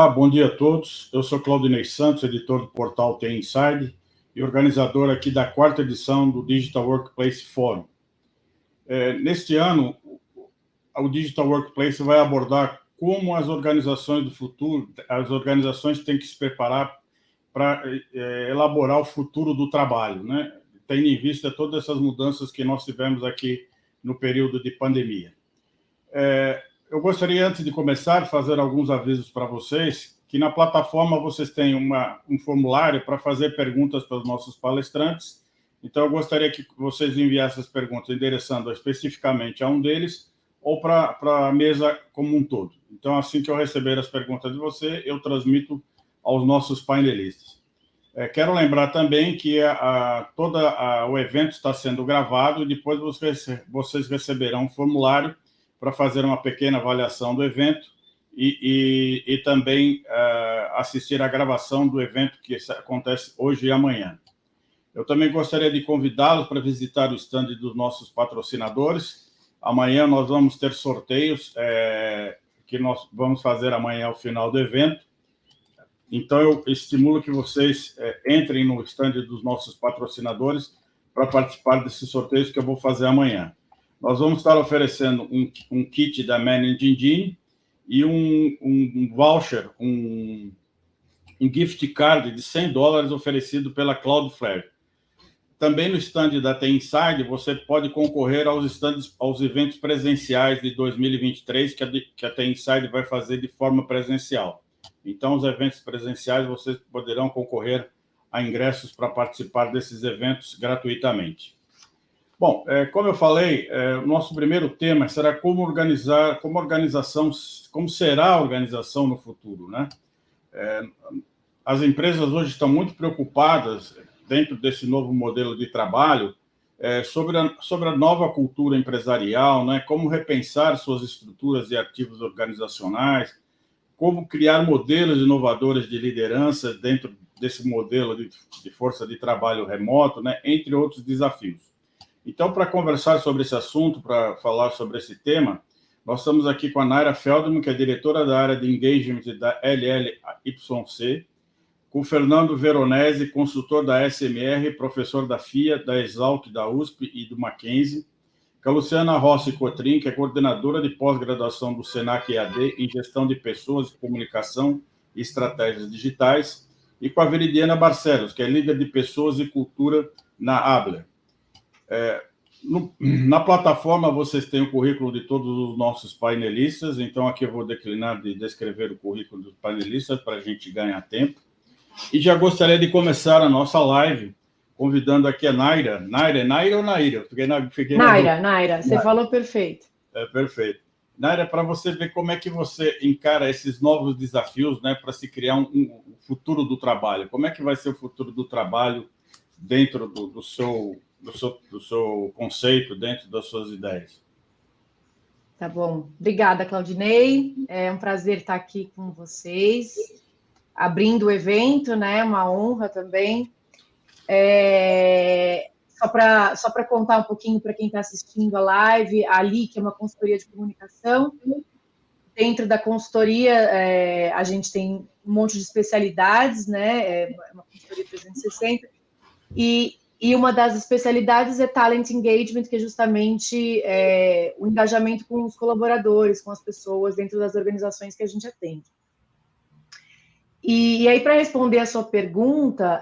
Olá, bom dia a todos. Eu sou Claudinei Santos, editor do portal TI Inside e organizador aqui da 4ª edição do Digital Workplace Forum. Neste ano, o Digital Workplace vai abordar como as organizações do futuro, as organizações têm que se preparar para elaborar o futuro do trabalho, né? Tendo em vista todas essas mudanças que nós tivemos aqui no período de pandemia. Eu gostaria, antes de começar, fazer alguns avisos para vocês, que na plataforma vocês têm um formulário para fazer perguntas para os nossos palestrantes. Então, eu gostaria que vocês enviassem as perguntas endereçando especificamente a um deles ou para a mesa como um todo. Então, assim que eu receber as perguntas de você, eu transmito aos nossos painelistas. Quero lembrar também que o evento está sendo gravado e depois vocês receberão um formulário para fazer uma pequena avaliação do evento e também assistir à gravação do evento que acontece hoje e amanhã. Eu também gostaria de convidá-los para visitar o stand dos nossos patrocinadores. Amanhã nós vamos ter sorteios que nós vamos fazer amanhã ao final do evento. Então, eu estimulo que vocês entrem no stand dos nossos patrocinadores para participar desses sorteios que eu vou fazer amanhã. Nós vamos estar oferecendo um kit da Managing Engine e um voucher, um gift card de $100 oferecido pela Cloudflare. Também no stand da TI Inside, você pode concorrer aos eventos presenciais de 2023 que a TI Inside vai fazer de forma presencial. Então, os eventos presenciais, vocês poderão concorrer a ingressos para participar desses eventos gratuitamente. Bom, como eu falei, o nosso primeiro tema será como será a organização no futuro, né? As empresas hoje estão muito preocupadas, dentro desse novo modelo de trabalho, sobre a nova cultura empresarial, né? Como repensar suas estruturas e ativos organizacionais, como criar modelos inovadores de liderança dentro desse modelo de força de trabalho remoto, né? Entre outros desafios. Então, para conversar sobre esse assunto, para falar sobre esse tema, nós estamos aqui com a Naira Feldman, que é diretora da área de Engagement da LLYC, com o Fernando Veronese, consultor da SMR, professor da FIA, da Exalc, da USP e do Mackenzie, com a Luciana Rossi Cotrim, que é coordenadora de pós-graduação do Senac EAD em Gestão de Pessoas, Comunicação e Estratégias Digitais, e com a Veridiana Barcelos, que é líder de Pessoas e Cultura na Abler. Na plataforma, vocês têm o currículo de todos os nossos painelistas, então aqui eu vou declinar de descrever o currículo dos painelistas para a gente ganhar tempo. E já gostaria de começar a nossa live convidando aqui a Naira. Naira, é Naira ou Naira? Naira, você falou perfeito. Perfeito. Naira, para você ver como é que você encara esses novos desafios, né, para se criar um futuro do trabalho. Como é que vai ser o futuro do trabalho dentro do seu conceito, dentro das suas ideias? Tá bom. Obrigada, Claudinei. É um prazer estar aqui com vocês, abrindo o evento, né? Uma honra também. Só para contar um pouquinho para quem está assistindo a live, a Ali, que é uma consultoria de comunicação. Dentro da consultoria, a gente tem um monte de especialidades, né? É uma consultoria 360. E uma das especialidades é Talent Engagement, que é justamente o engajamento com os colaboradores, com as pessoas dentro das organizações que a gente atende. E aí, para responder a sua pergunta,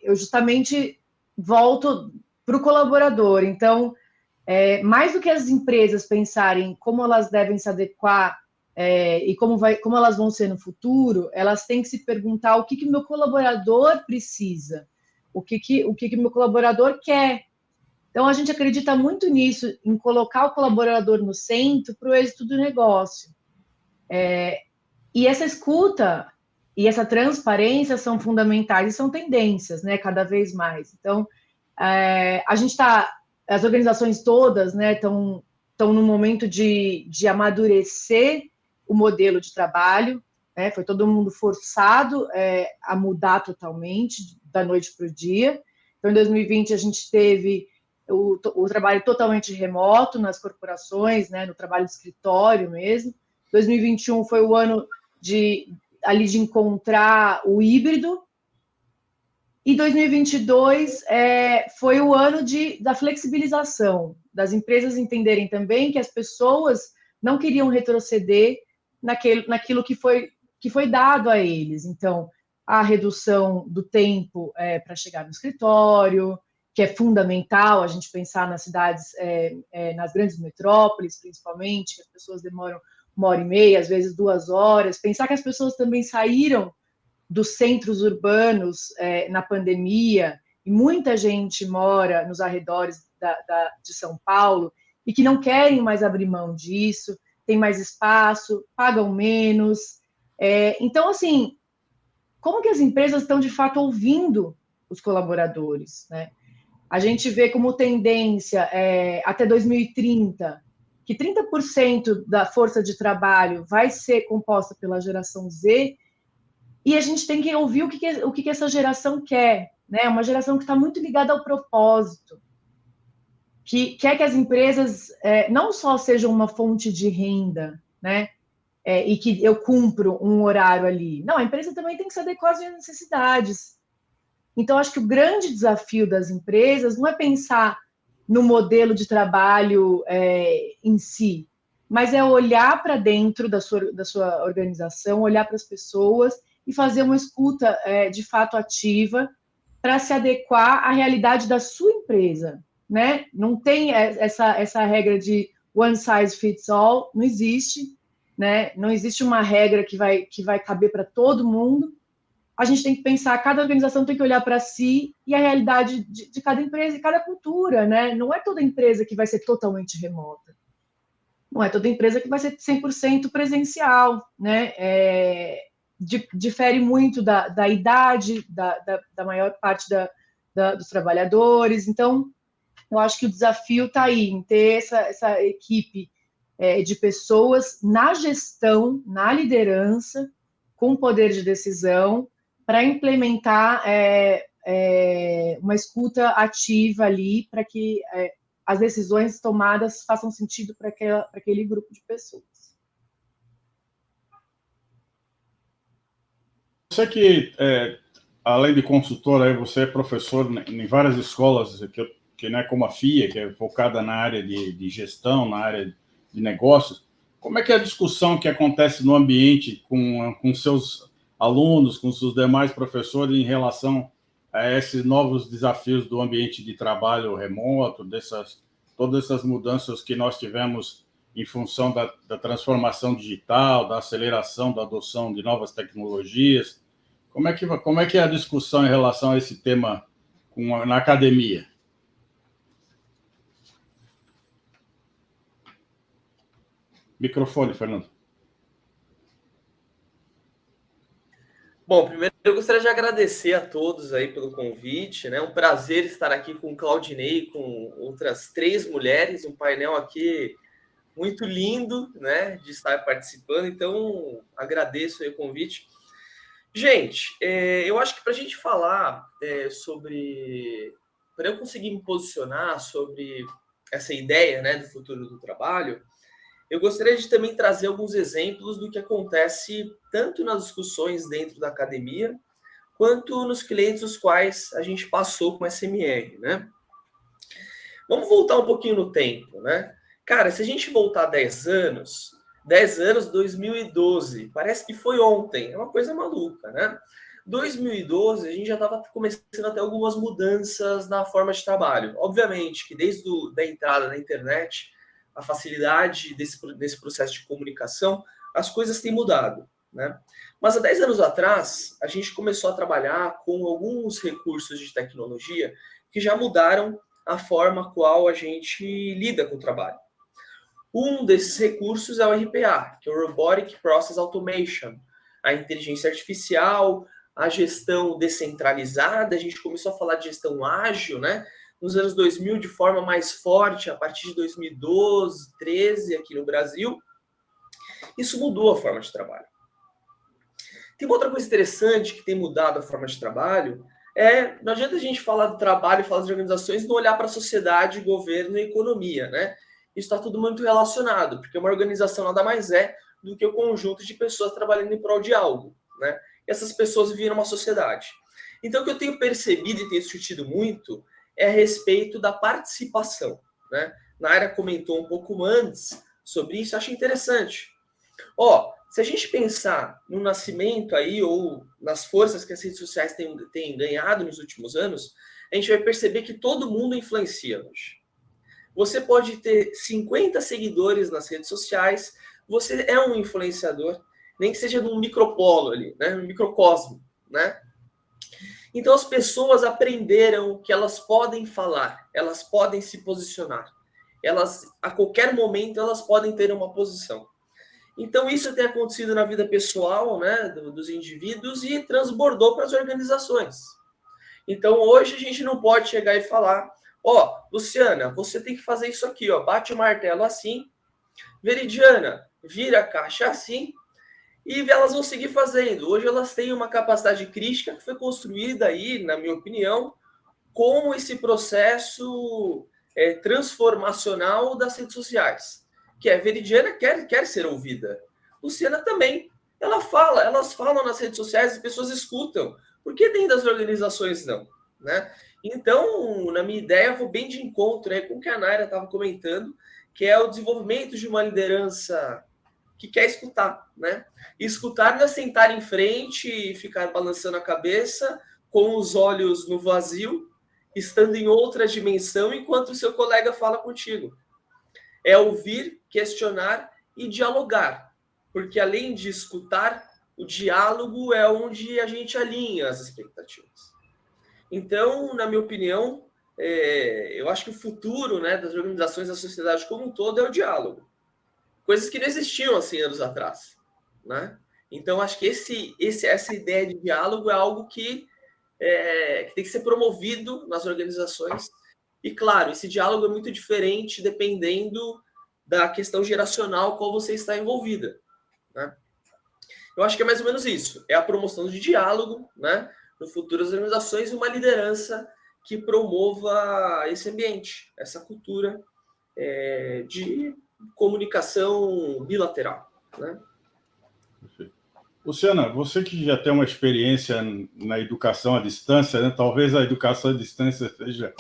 eu justamente volto para o colaborador. Então, mais do que as empresas pensarem como elas devem se adequar e como elas vão ser no futuro, elas têm que se perguntar o que o meu colaborador precisa, o que meu colaborador quer. Então, a gente acredita muito nisso, em colocar o colaborador no centro para o êxito do negócio. E essa escuta e essa transparência são fundamentais e são tendências, né, cada vez mais. Então, as organizações todas, né, estão no momento de amadurecer o modelo de trabalho, né, foi todo mundo forçado a mudar totalmente, da noite para o dia. Então, em 2020, a gente teve o trabalho totalmente remoto nas corporações, né, no trabalho de escritório mesmo. 2021 foi o ano de encontrar o híbrido. E 2022 foi o ano da flexibilização, das empresas entenderem também que as pessoas não queriam retroceder naquilo que foi dado a eles. Então, a redução do tempo para chegar no escritório, que é fundamental a gente pensar nas cidades, nas grandes metrópoles, principalmente, que as pessoas demoram 1h30, às vezes 2 horas. Pensar que as pessoas também saíram dos centros urbanos na pandemia, e muita gente mora nos arredores de São Paulo e que não querem mais abrir mão disso, tem mais espaço, pagam menos. Então, assim, como que as empresas estão, de fato, ouvindo os colaboradores, né? A gente vê como tendência, até 2030, que 30% da força de trabalho vai ser composta pela geração Z, e a gente tem que ouvir o que essa geração quer, né? Uma geração que está muito ligada ao propósito, que quer que as empresas não só sejam uma fonte de renda, né? E que eu cumpro um horário ali. Não, a empresa também tem que se adequar às necessidades. Então, acho que o grande desafio das empresas não é pensar no modelo de trabalho em si, mas é olhar para dentro da sua organização, olhar para as pessoas e fazer uma escuta de fato ativa para se adequar à realidade da sua empresa, né? Não tem essa regra de one size fits all, não existe, né? Não existe uma regra que vai caber para todo mundo. A gente tem que pensar, cada organização tem que olhar para si e a realidade de cada empresa e cada cultura, né? Não é toda empresa que vai ser totalmente remota. Não é toda empresa que vai ser 100% presencial, né? Difere muito da idade da maior parte dos trabalhadores. Então, eu acho que o desafio está aí, em ter essa equipe de pessoas na gestão, na liderança, com poder de decisão, para implementar uma escuta ativa ali, para que as decisões tomadas façam sentido para aquele grupo de pessoas. Você que, além de consultor, aí você é professor em várias escolas, que não é como a FIA, que é focada na área de gestão, na área de negócios. Como é que é a discussão que acontece no ambiente com seus alunos, com seus demais professores, em relação a esses novos desafios do ambiente de trabalho remoto, todas essas mudanças que nós tivemos em função da transformação digital, da aceleração da adoção de novas tecnologias? Como é que é a discussão em relação a esse tema na academia? Microfone, Fernando. Bom, primeiro eu gostaria de agradecer a todos aí pelo convite, né? Um prazer estar aqui com o Claudinei, com outras 3 mulheres, um painel aqui muito lindo, né? De estar participando, então agradeço aí o convite. Gente, eu acho que para a gente falar para eu conseguir me posicionar sobre essa ideia, né, do futuro do trabalho, eu gostaria de também trazer alguns exemplos do que acontece tanto nas discussões dentro da academia, quanto nos clientes os quais a gente passou com SMR, né? Vamos voltar um pouquinho no tempo, né? Cara, se a gente voltar 10 anos, 2012, parece que foi ontem, é uma coisa maluca, né? 2012, a gente já estava começando a ter algumas mudanças na forma de trabalho. Obviamente que desde a entrada na internet, a facilidade desse processo de comunicação, as coisas têm mudado, né? Mas há 10 anos atrás, a gente começou a trabalhar com alguns recursos de tecnologia que já mudaram a forma qual a gente lida com o trabalho. Um desses recursos é o RPA, que é o Robotic Process Automation, a inteligência artificial, a gestão descentralizada. A gente começou a falar de gestão ágil, né? Nos anos 2000, de forma mais forte, a partir de 2012, 2013, aqui no Brasil. Isso mudou a forma de trabalho. Tem uma outra coisa interessante que tem mudado a forma de trabalho, não adianta a gente falar do trabalho, falar de organizações e não olhar para a sociedade, governo e economia, né? Isso está tudo muito relacionado, porque uma organização nada mais é do que o conjunto de pessoas trabalhando em prol de algo, né? E essas pessoas vivem numa sociedade. Então, o que eu tenho percebido e tenho discutido muito é a respeito da participação, né? Naira comentou um pouco antes sobre isso, eu acho interessante. Se a gente pensar no nascimento aí, ou nas forças que as redes sociais têm ganhado nos últimos anos, a gente vai perceber que todo mundo influencia hoje. Você pode ter 50 seguidores nas redes sociais, você é um influenciador, nem que seja num micropolo ali, né? Um microcosmo, né? Então as pessoas aprenderam que elas podem falar, elas podem se posicionar. Elas, a qualquer momento, elas podem ter uma posição. Então isso tem acontecido na vida pessoal, né, dos indivíduos e transbordou para as organizações. Então hoje a gente não pode chegar e falar, Luciana, você tem que fazer isso aqui, bate o martelo assim, Veridiana, vira a caixa assim, e elas vão seguir fazendo. Hoje elas têm uma capacidade crítica que foi construída aí, na minha opinião, com esse processo transformacional das redes sociais. Que a Veridiana quer ser ouvida. Luciana também. Elas falam nas redes sociais, as pessoas escutam. Por que dentro das organizações não? Né? Então, na minha ideia, eu vou bem de encontro com o que a Naira estava comentando, que é o desenvolvimento de uma liderança que quer escutar, né? E escutar não é sentar em frente e ficar balançando a cabeça com os olhos no vazio, estando em outra dimensão enquanto o seu colega fala contigo. É ouvir, questionar e dialogar. Porque além de escutar, o diálogo é onde a gente alinha as expectativas. Então, na minha opinião, eu acho que o futuro, né, das organizações da sociedade como um todo é o diálogo. Coisas que não existiam há 100 anos atrás, né? Então, acho que essa ideia de diálogo é algo que tem que ser promovido nas organizações. E, claro, esse diálogo é muito diferente dependendo da questão geracional qual você está envolvida, né? Eu acho que é mais ou menos isso. É a promoção de diálogo, né, no futuro das organizações e uma liderança que promova esse ambiente, essa cultura de comunicação bilateral, né? Luciana, você que já tem uma experiência na educação à distância, né? Talvez a educação à distância seja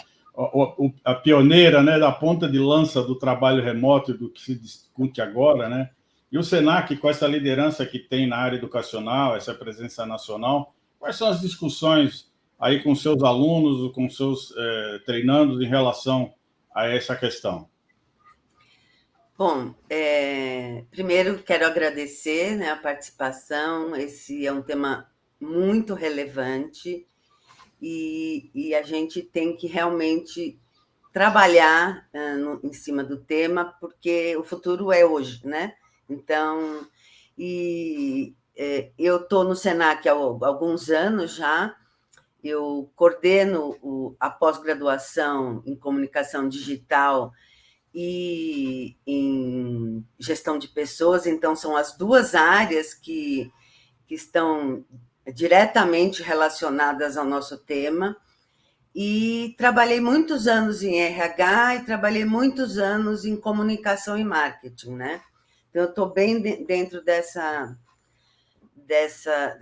a pioneira, né, da ponta de lança do trabalho remoto e do que se discute agora, né? E o Senac, com essa liderança que tem na área educacional, essa presença nacional, quais são as discussões aí com seus alunos, com seus treinandos em relação a essa questão? Bom, primeiro quero agradecer, né, a participação. Esse é um tema muito relevante e a gente tem que realmente trabalhar em cima do tema, porque o futuro é hoje, né? Então, eu estou no Senac há alguns anos já. Eu coordeno a pós-graduação em comunicação digital e em gestão de pessoas, então são as duas áreas que estão diretamente relacionadas ao nosso tema. E trabalhei muitos anos em RH e trabalhei muitos anos em comunicação e marketing, né? Então, eu estou bem dentro dessa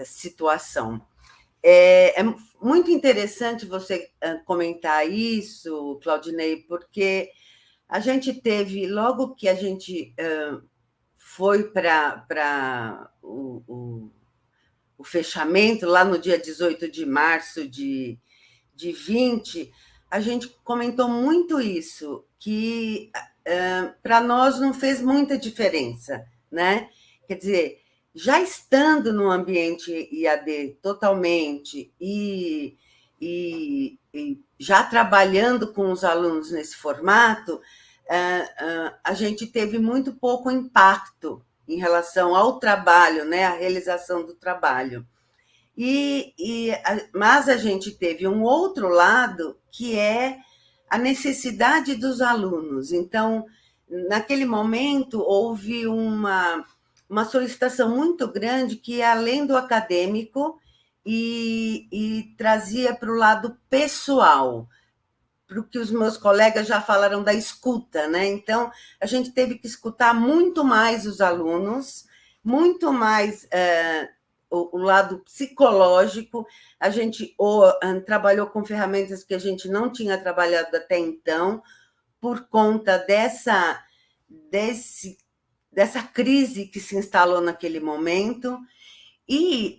situação. É muito interessante você comentar isso, Claudinei, porque a gente teve, logo que a gente foi para o fechamento, lá no dia 18 de março de 20, a gente comentou muito isso, que para nós não fez muita diferença, né? Quer dizer, já estando no ambiente IAD totalmente e já trabalhando com os alunos nesse formato, a gente teve muito pouco impacto em relação ao trabalho, né, a realização do trabalho. Mas a gente teve um outro lado, que é a necessidade dos alunos. Então, naquele momento, houve uma solicitação muito grande que ia além do acadêmico e trazia para o lado pessoal, para o que os meus colegas já falaram da escuta, né? Então, a gente teve que escutar muito mais os alunos, muito mais o lado psicológico. A gente trabalhou com ferramentas que a gente não tinha trabalhado até então, por conta dessa crise que se instalou naquele momento. E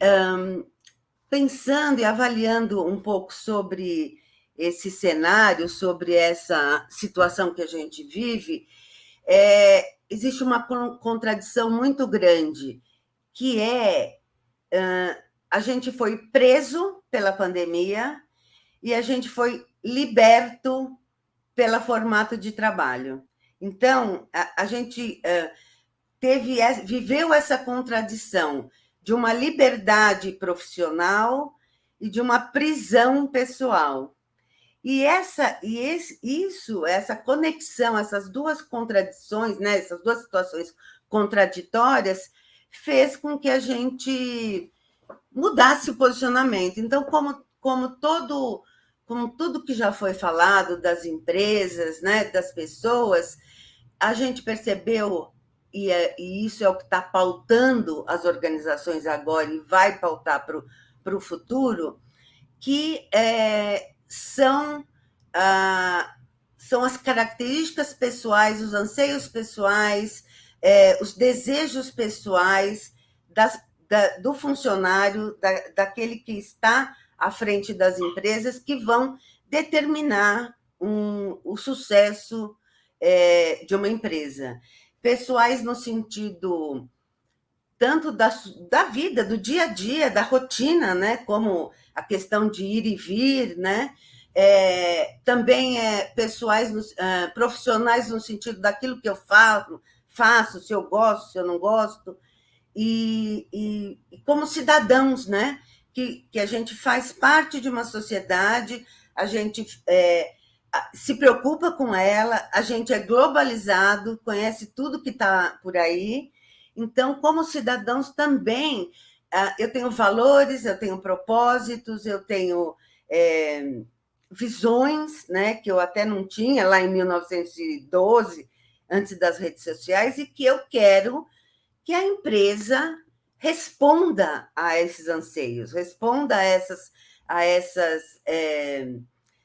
pensando e avaliando um pouco sobre esse cenário, sobre essa situação que a gente vive, existe uma contradição muito grande, que a gente foi preso pela pandemia e a gente foi liberto pelo formato de trabalho. Então, a gente viveu essa contradição de uma liberdade profissional e de uma prisão pessoal. E essa conexão, essas duas contradições, né, essas duas situações contraditórias, fez com que a gente mudasse o posicionamento. Então, como tudo que já foi falado das empresas, né, das pessoas, a gente percebeu, e isso é o que está pautando as organizações agora e vai pautar para o futuro, que são as características pessoais, os anseios pessoais, os desejos pessoais do funcionário, daquele que está à frente das empresas, que vão determinar o sucesso de uma empresa. Pessoais no sentido tanto da vida, do dia a dia, da rotina, né? Como a questão de ir e vir, né? Também profissionais no sentido daquilo que eu faço, se eu gosto, se eu não gosto, e como cidadãos, né? Que a gente faz parte de uma sociedade, a gente se preocupa com ela, a gente é globalizado, conhece tudo que está por aí. Então, como cidadãos também, eu tenho valores, eu tenho propósitos, eu tenho visões, né, que eu até não tinha lá em 1912, antes das redes sociais, e que eu quero que a empresa responda a esses anseios, responda a essas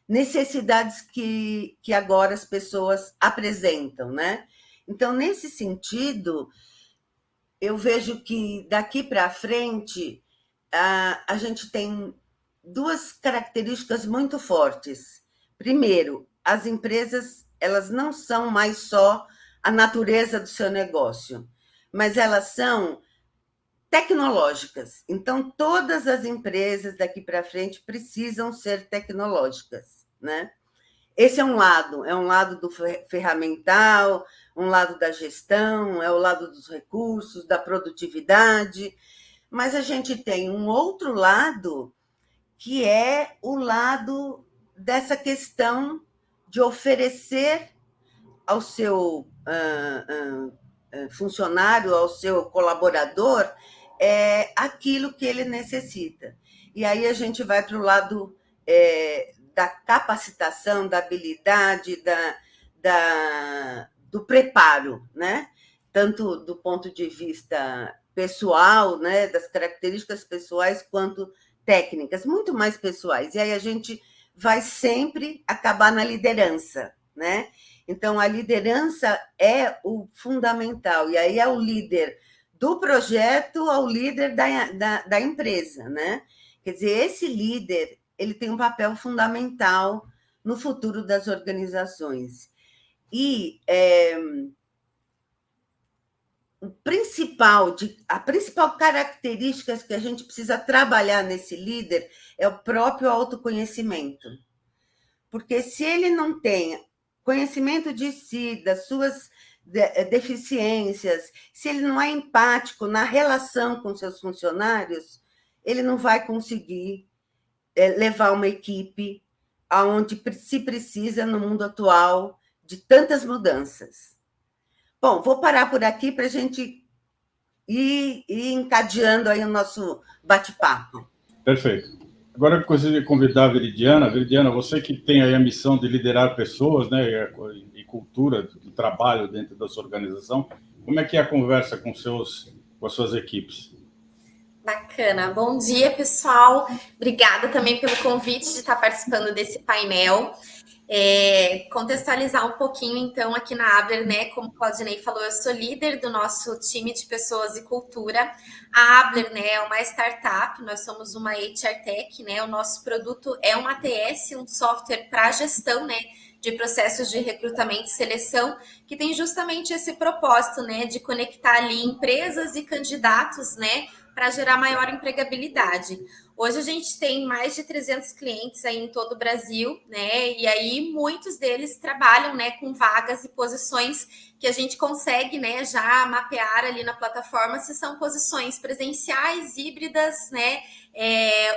necessidades que agora as pessoas apresentam, né? Então, nesse sentido, eu vejo que daqui para frente a gente tem duas características muito fortes. Primeiro, as empresas, elas não são mais só a natureza do seu negócio, mas elas são tecnológicas. Então, todas as empresas daqui para frente precisam ser tecnológicas, né? Esse é um lado do ferramental, um lado da gestão, é o lado dos recursos, da produtividade, mas a gente tem um outro lado, que é o lado dessa questão de oferecer ao seu funcionário, ao seu colaborador, aquilo que ele necessita. E aí a gente vai para o lado da capacitação, da habilidade, do preparo, né? Tanto do ponto de vista pessoal, né? Das características pessoais, quanto técnicas, muito mais pessoais. E aí a gente vai sempre acabar na liderança, né? Então, a liderança é o fundamental, e aí é o líder do projeto ao líder da empresa, né? Quer dizer, esse líder, ele tem um papel fundamental no futuro das organizações. E a principal característica que a gente precisa trabalhar nesse líder é o próprio autoconhecimento. Porque se ele não tem conhecimento de si, das suas deficiências, se ele não é empático na relação com seus funcionários, ele não vai conseguir levar uma equipe aonde se precisa no mundo atual de tantas mudanças. Bom, vou parar por aqui para a gente ir encadeando aí o nosso bate-papo. Perfeito. Agora eu gostaria de convidar a Veridiana. Veridiana, você que tem aí a missão de liderar pessoas, né, e cultura de trabalho dentro da sua organização, como é que é a conversa com seus com as suas equipes. Bacana. Bom dia, pessoal. Obrigada também pelo convite de estar participando desse painel. Contextualizar um pouquinho, então, aqui na Abler, né? Como o Claudinei falou, eu sou líder do nosso time de pessoas e cultura. A Abler, né, é uma startup, nós somos uma HR Tech, né? O nosso produto é um ATS, um software para gestão, né, de processos de recrutamento e seleção, que tem justamente esse propósito, né, de conectar ali empresas e candidatos, né, para gerar maior empregabilidade. Hoje a gente tem mais de 300 clientes aí em todo o Brasil, né? E aí muitos deles trabalham, né, com vagas e posições que a gente consegue, né, já mapear ali na plataforma se são posições presenciais, híbridas, né,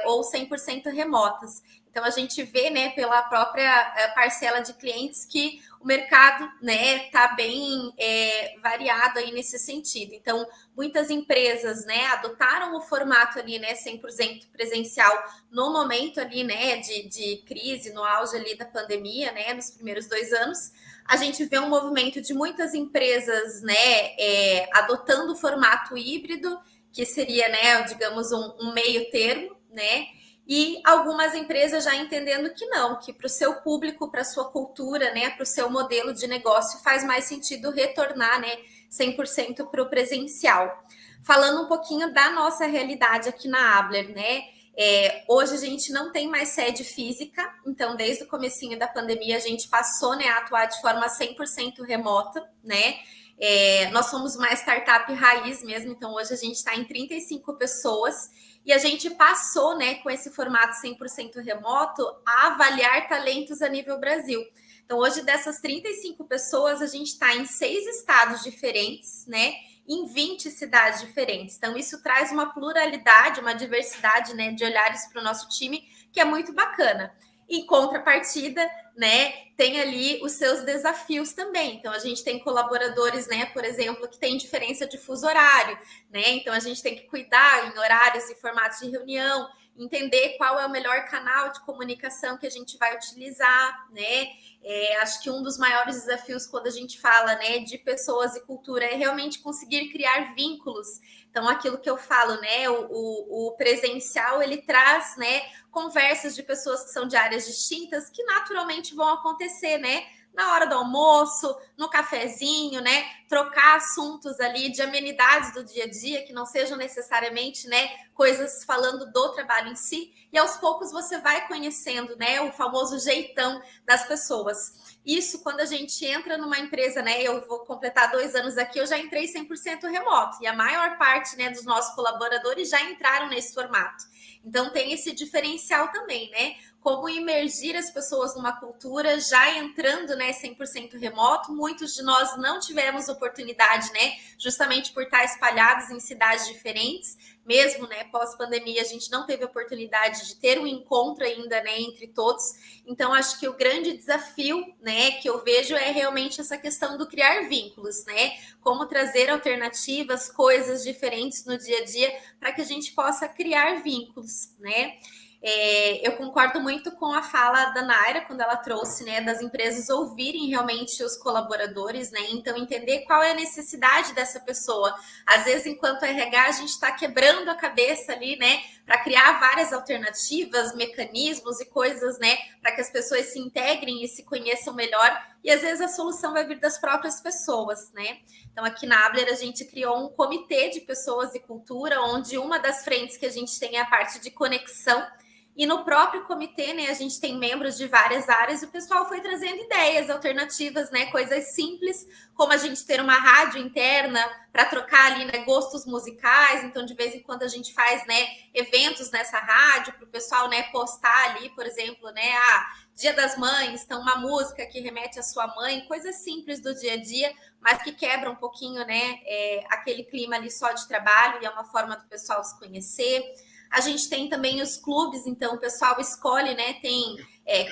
ou 100% remotas. Então a gente vê, né, pela própria parcela de clientes que o mercado, né, tá bem variado aí nesse sentido. Então, muitas empresas, né, adotaram o formato ali, né, 100% presencial no momento ali, né, de crise, no auge ali da pandemia, né, nos primeiros 2 anos. A gente vê um movimento de muitas empresas, né, adotando o formato híbrido, que seria, né, digamos, um meio termo, né, e algumas empresas já entendendo que não, que para o seu público, para a sua cultura, né, para o seu modelo de negócio, faz mais sentido retornar, né, 100% para o presencial. Falando um pouquinho da nossa realidade aqui na Abler, né, hoje a gente não tem mais sede física, então desde o comecinho da pandemia a gente passou, né, a atuar de forma 100% remota, né. Nós somos uma startup raiz mesmo, então hoje a gente está em 35 pessoas e a gente passou, né, com esse formato 100% remoto a avaliar talentos a nível Brasil. Então hoje dessas 35 pessoas a gente está em 6 estados diferentes, né, em 20 cidades diferentes. Então isso traz uma pluralidade, uma diversidade, né, de olhares para o nosso time que é muito bacana. Em contrapartida, né, tem ali os seus desafios também. Então, a gente tem colaboradores, né, por exemplo, que tem diferença de fuso horário, né? Então, a gente tem que cuidar em horários e formatos de reunião, entender qual é o melhor canal de comunicação que a gente vai utilizar, né? Acho que um dos maiores desafios quando a gente fala, né, de pessoas e cultura é realmente conseguir criar vínculos. Então, aquilo que eu falo, né, o presencial, ele traz, né, conversas de pessoas que são de áreas distintas que naturalmente vão acontecer, né, na hora do almoço, no cafezinho, né, trocar assuntos ali de amenidades do dia a dia, que não sejam necessariamente, né, coisas falando do trabalho em si, e aos poucos você vai conhecendo, né, o famoso jeitão das pessoas. Isso, quando a gente entra numa empresa, né, eu vou completar 2 anos aqui, eu já entrei 100% remoto, e a maior parte, né, dos nossos colaboradores já entraram nesse formato. Então, tem esse diferencial também, né? Como imergir as pessoas numa cultura já entrando, né, 100% remoto. Muitos de nós não tivemos oportunidade, né, justamente por estar espalhados em cidades diferentes. Mesmo, né, pós-pandemia, a gente não teve oportunidade de ter um encontro ainda, né, entre todos. Então, acho que o grande desafio, né, que eu vejo é realmente essa questão do criar vínculos, né? Como trazer alternativas, coisas diferentes no dia a dia para que a gente possa criar vínculos, né? Eu concordo muito com a fala da Naira, quando ela trouxe, né, das empresas ouvirem realmente os colaboradores, né, então entender qual é a necessidade dessa pessoa. Às vezes, enquanto RH, a gente está quebrando a cabeça ali, né, para criar várias alternativas, mecanismos e coisas, né, para que as pessoas se integrem e se conheçam melhor, e às vezes a solução vai vir das próprias pessoas, né. Então, aqui na Abler, a gente criou um comitê de pessoas e cultura, onde uma das frentes que a gente tem é a parte de conexão. E no próprio comitê, né, a gente tem membros de várias áreas e o pessoal foi trazendo ideias alternativas, né, coisas simples, como a gente ter uma rádio interna para trocar ali, né, gostos musicais. Então, de vez em quando a gente faz, né, eventos nessa rádio para o pessoal, né, postar ali, por exemplo, né, Dia das Mães, então uma música que remete à sua mãe, coisas simples do dia a dia, mas que quebra um pouquinho, né, aquele clima ali só de trabalho, e é uma forma do pessoal se conhecer. A gente tem também os clubes, então o pessoal escolhe, né? Tem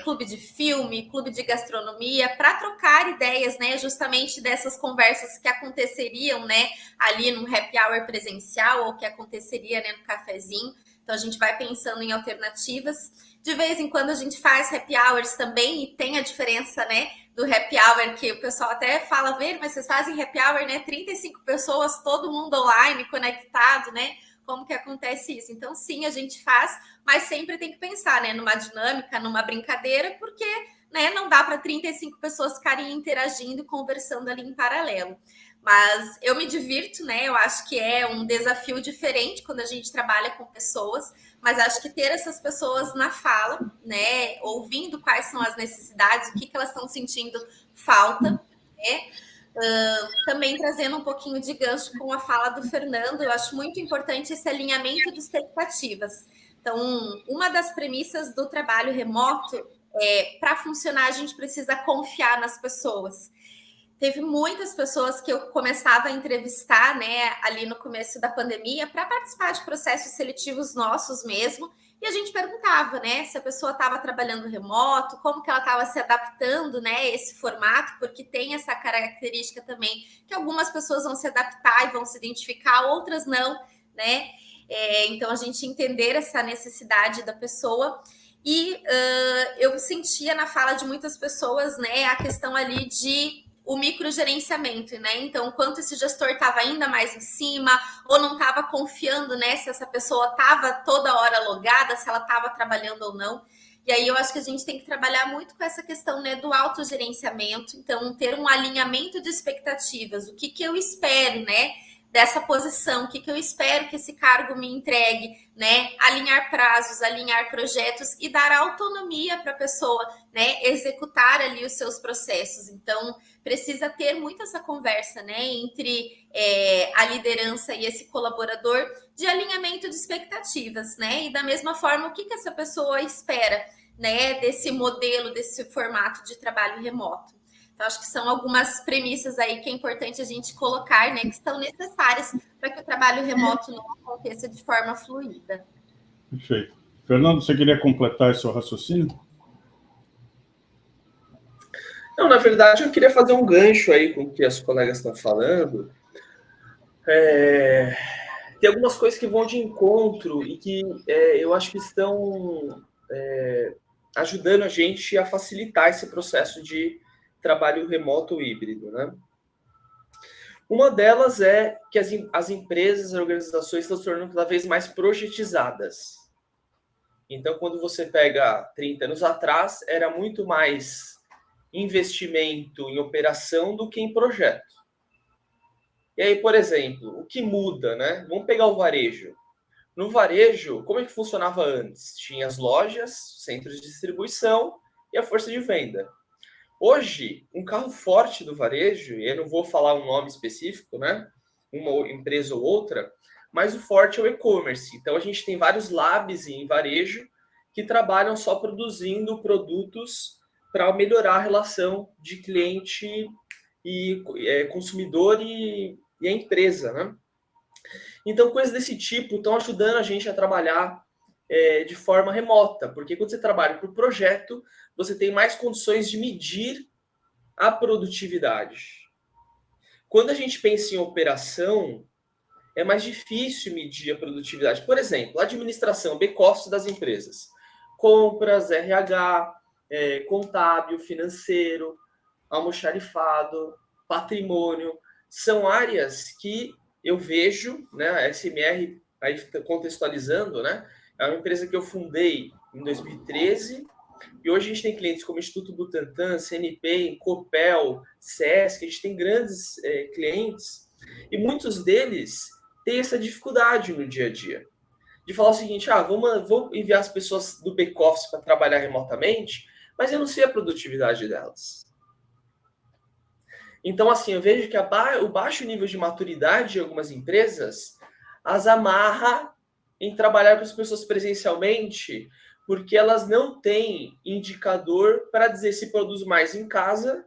clube de filme, clube de gastronomia, para trocar ideias, né? Justamente dessas conversas que aconteceriam, né? Ali no happy hour presencial ou que aconteceria, né, no cafezinho. Então, Então, a gente vai pensando em alternativas. De vez em quando, a gente faz happy hours também, e tem a diferença, né, do happy hour, que o pessoal até fala, mas vocês fazem happy hour, né, 35 pessoas, todo mundo online, conectado, né, como que acontece isso? Então, sim, a gente faz, mas sempre tem que pensar, né, numa dinâmica, numa brincadeira, porque, né, não dá para 35 pessoas ficarem interagindo, conversando ali em paralelo. Mas eu me divirto, né? Eu acho que é um desafio diferente quando a gente trabalha com pessoas, mas acho que ter essas pessoas na fala, né? Ouvindo quais são as necessidades, o que elas estão sentindo falta, né? Também trazendo um pouquinho de gancho com a fala do Fernando, eu acho muito importante esse alinhamento de expectativas. Então, uma das premissas do trabalho remoto é, para funcionar, a gente precisa confiar nas pessoas. Teve muitas pessoas que eu começava a entrevistar, né, ali no começo da pandemia, para participar de processos seletivos nossos mesmo, e a gente perguntava, né, se a pessoa estava trabalhando remoto, como que ela estava se adaptando, né, a esse formato, porque tem essa característica também, que algumas pessoas vão se adaptar e vão se identificar, outras não, né, então a gente entender essa necessidade da pessoa. E eu sentia na fala de muitas pessoas, né, a questão ali de o microgerenciamento, né? Então, quanto esse gestor estava ainda mais em cima, ou não estava confiando, né, se essa pessoa estava toda hora logada, se ela estava trabalhando ou não. E aí eu acho que a gente tem que trabalhar muito com essa questão, né, do autogerenciamento. Então, ter um alinhamento de expectativas, o que eu espero, né, dessa posição, o que eu espero que esse cargo me entregue, né? Alinhar prazos, alinhar projetos e dar autonomia para a pessoa, né, executar ali os seus processos. Então, precisa ter muito essa conversa, né, entre a liderança e esse colaborador de alinhamento de expectativas, né? E da mesma forma, o que essa pessoa espera, né, desse modelo, desse formato de trabalho remoto. Então, acho que são algumas premissas aí que é importante a gente colocar, né, que são necessárias para que o trabalho remoto não aconteça de forma fluida. Perfeito. Fernando, você queria completar esse seu raciocínio? Não, na verdade, eu queria fazer um gancho aí com o que as colegas estão falando. Tem algumas coisas que vão de encontro e que eu acho que estão ajudando a gente a facilitar esse processo de trabalho remoto ou híbrido, né? Uma delas é que as empresas, as organizações estão se tornando cada vez mais projetizadas. Então, quando você pega 30 anos atrás, era muito mais investimento em operação do que em projeto. E aí, por exemplo, o que muda, né? Vamos pegar o varejo. No varejo, como é que funcionava antes? Tinha as lojas, centros de distribuição e a força de venda. Hoje, um carro forte do varejo, e eu não vou falar um nome específico, né? Uma empresa ou outra, mas o forte é o e-commerce. Então, a gente tem vários labs em varejo que trabalham só produzindo produtos para melhorar a relação de cliente e consumidor e a empresa, né? Então, coisas desse tipo estão ajudando a gente a trabalhar de forma remota, porque quando você trabalha por projeto, você tem mais condições de medir a produtividade. Quando a gente pensa em operação, é mais difícil medir a produtividade. Por exemplo, a administração, back-office das empresas. Compras, RH, contábil, financeiro, almoxarifado, patrimônio, são áreas que eu vejo, né, a SMR, aí contextualizando, né, é uma empresa que eu fundei em 2013, e hoje a gente tem clientes como Instituto Butantan, CNP, Copel, SESC, a gente tem grandes clientes, e muitos deles têm essa dificuldade no dia a dia. De falar o seguinte, vou enviar as pessoas do back-office para trabalhar remotamente, mas eu não sei a produtividade delas. Então, assim, eu vejo que o baixo nível de maturidade de algumas empresas as amarra em trabalhar com as pessoas presencialmente, porque elas não têm indicador para dizer se produz mais em casa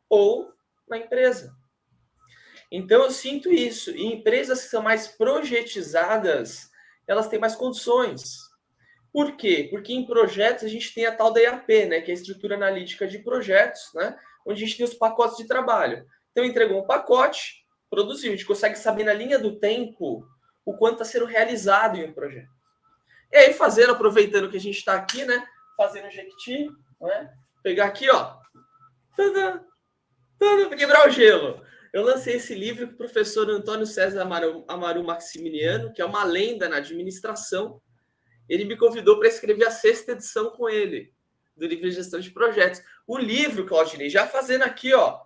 ou na empresa. Então, eu sinto isso. E empresas que são mais projetizadas, elas têm mais condições. Por quê? Porque em projetos a gente tem a tal da EAP, né, que é a estrutura analítica de projetos, né, onde a gente tem os pacotes de trabalho. Então, entregou um pacote, produziu. A gente consegue saber na linha do tempo o quanto está sendo realizado em um projeto. E aí, aproveitando que a gente está aqui, né? Fazendo Jequiti, né? Pegar aqui, ó. Para quebrar o gelo. Eu lancei esse livro com o professor Antônio César Amaru Maximiliano, que é uma lenda na administração. Ele me convidou para escrever a 6ª edição com ele, do livro de gestão de projetos. O livro, Claudinei, já fazendo aqui, ó,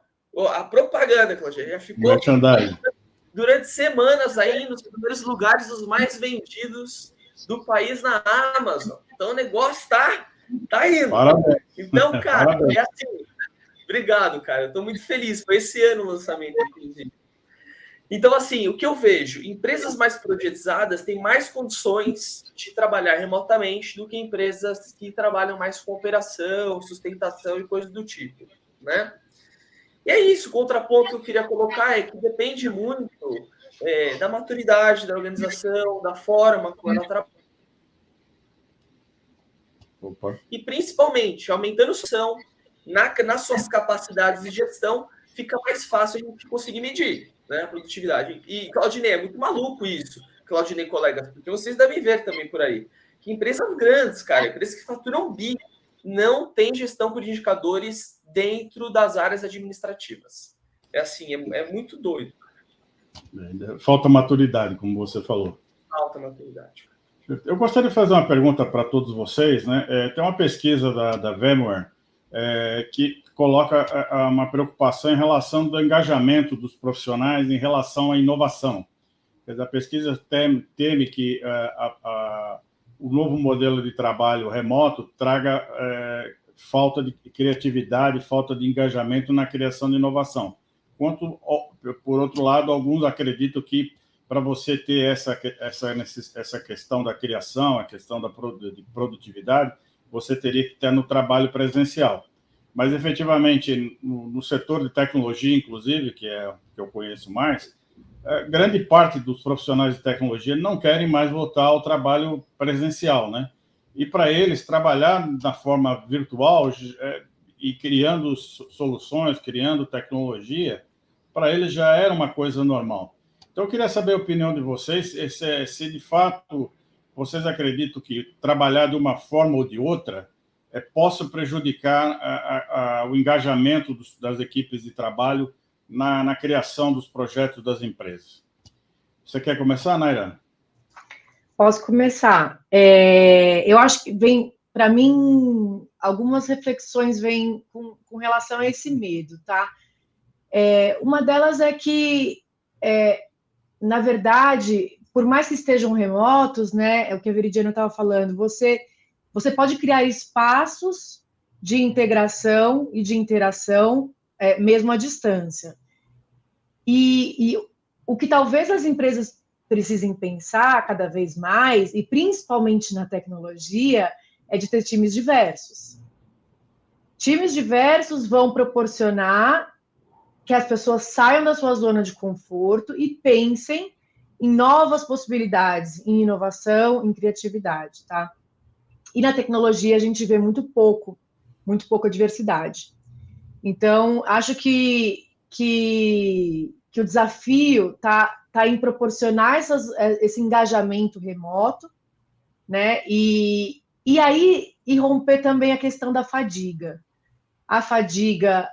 a propaganda, Claudinei, já ficou durante semanas aí nos primeiros lugares os mais vendidos do país na Amazon. Então o negócio tá indo. Parabéns. Então, cara, Parabéns. é assim. Obrigado, cara. Eu estou muito feliz. Foi esse ano o lançamento, inclusive. Então, assim, o que eu vejo? Empresas mais projetizadas têm mais condições de trabalhar remotamente do que empresas que trabalham mais com operação, sustentação e coisas do tipo, né? E é isso. O contraponto que eu queria colocar é que depende muito da maturidade da organização, da forma como ela trabalha. E, principalmente, aumentando a ação nas suas capacidades de gestão, fica mais fácil a gente conseguir medir, né, a produtividade. E, Claudinei, é muito maluco isso, Claudinei, colegas, porque vocês devem ver também por aí, que empresas grandes, cara, empresas que faturam bi, não tem gestão por indicadores dentro das áreas administrativas. É assim, é muito doido. Falta maturidade, como você falou. Falta maturidade. Eu gostaria de fazer uma pergunta para todos vocês, né? Tem uma pesquisa da VMware que coloca uma preocupação em relação ao engajamento dos profissionais em relação à inovação. A pesquisa teme que o novo modelo de trabalho remoto traga falta de criatividade, falta de engajamento na criação de inovação. Por outro lado, alguns acreditam que para você ter essa questão da criação, a questão da produtividade, você teria que estar no trabalho presencial. Mas, efetivamente, no setor de tecnologia, inclusive, que é o que eu conheço mais, grande parte dos profissionais de tecnologia não querem mais voltar ao trabalho presencial, né? E, para eles, trabalhar da forma virtual e criando soluções, criando tecnologia, para eles já era uma coisa normal. Então, eu queria saber a opinião de vocês, se de fato vocês acreditam que trabalhar de uma forma ou de outra possa prejudicar o engajamento das equipes de trabalho na criação dos projetos das empresas. Você quer começar, Naira? Posso começar. Eu acho que para mim, algumas reflexões vêm com relação a esse medo, tá? Uma delas é que, na verdade, por mais que estejam remotos, né, é o que a Veridiana estava falando, você pode criar espaços de integração e de interação, mesmo à distância. E o que talvez as empresas precisem pensar cada vez mais, e principalmente na tecnologia, é de ter times diversos. Times diversos vão proporcionar que as pessoas saiam da sua zona de conforto e pensem em novas possibilidades, em inovação, em criatividade, tá? E na tecnologia a gente vê muito pouca diversidade. Então, acho que o desafio tá em proporcionar esse engajamento remoto, né? E aí romper também a questão da fadiga. A fadiga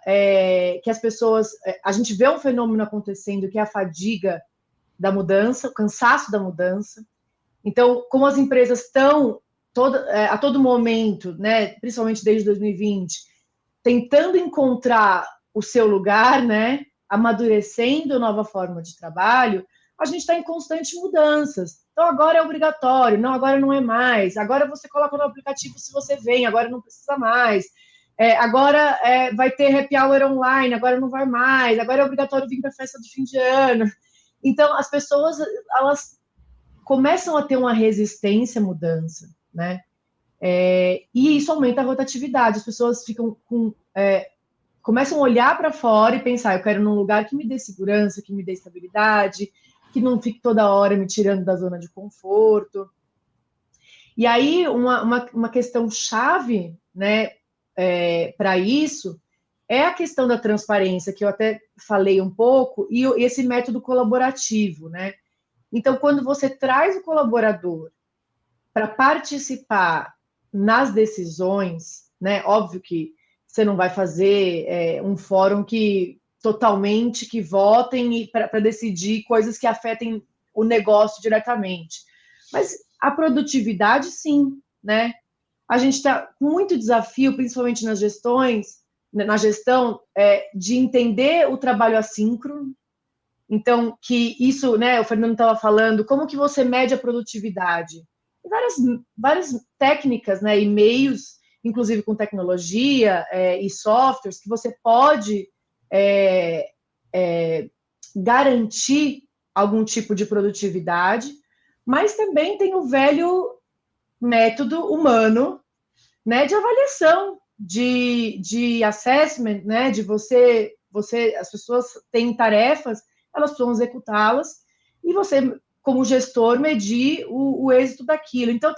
que as pessoas... A gente vê um fenômeno acontecendo que é a fadiga da mudança, o cansaço da mudança. Então, como as empresas estão a todo momento, né, principalmente desde 2020, tentando encontrar o seu lugar, né, amadurecendo nova forma de trabalho, a gente está em constantes mudanças. Então, agora é obrigatório, não, agora não é mais. Agora você coloca no aplicativo se você vem, agora não precisa mais. Agora vai ter happy hour online, agora não vai mais. Agora é obrigatório vir para a festa do fim de ano. Então, as pessoas, elas começam a ter uma resistência à mudança, né? E isso aumenta a rotatividade. As pessoas começam a olhar para fora e pensar, eu quero num lugar que me dê segurança, que me dê estabilidade, que não fique toda hora me tirando da zona de conforto. E aí, uma questão chave, né, para isso, é a questão da transparência, que eu até falei um pouco, e esse método colaborativo, né? Então, quando você traz o colaborador para participar nas decisões, né? Óbvio que você não vai fazer um fórum que votem para decidir coisas que afetem o negócio diretamente. Mas a produtividade, sim, né? A gente está com muito desafio, principalmente na gestão, de entender o trabalho assíncrono. Então, que isso, né, o Fernando estava falando, como que você mede a produtividade? Várias técnicas, né, e meios, inclusive com tecnologia e softwares, que você pode garantir algum tipo de produtividade, mas também tem o velho método humano, né, de avaliação, de assessment, né, de as pessoas têm tarefas, elas precisam executá-las, e você, como gestor, medir o êxito daquilo. Então,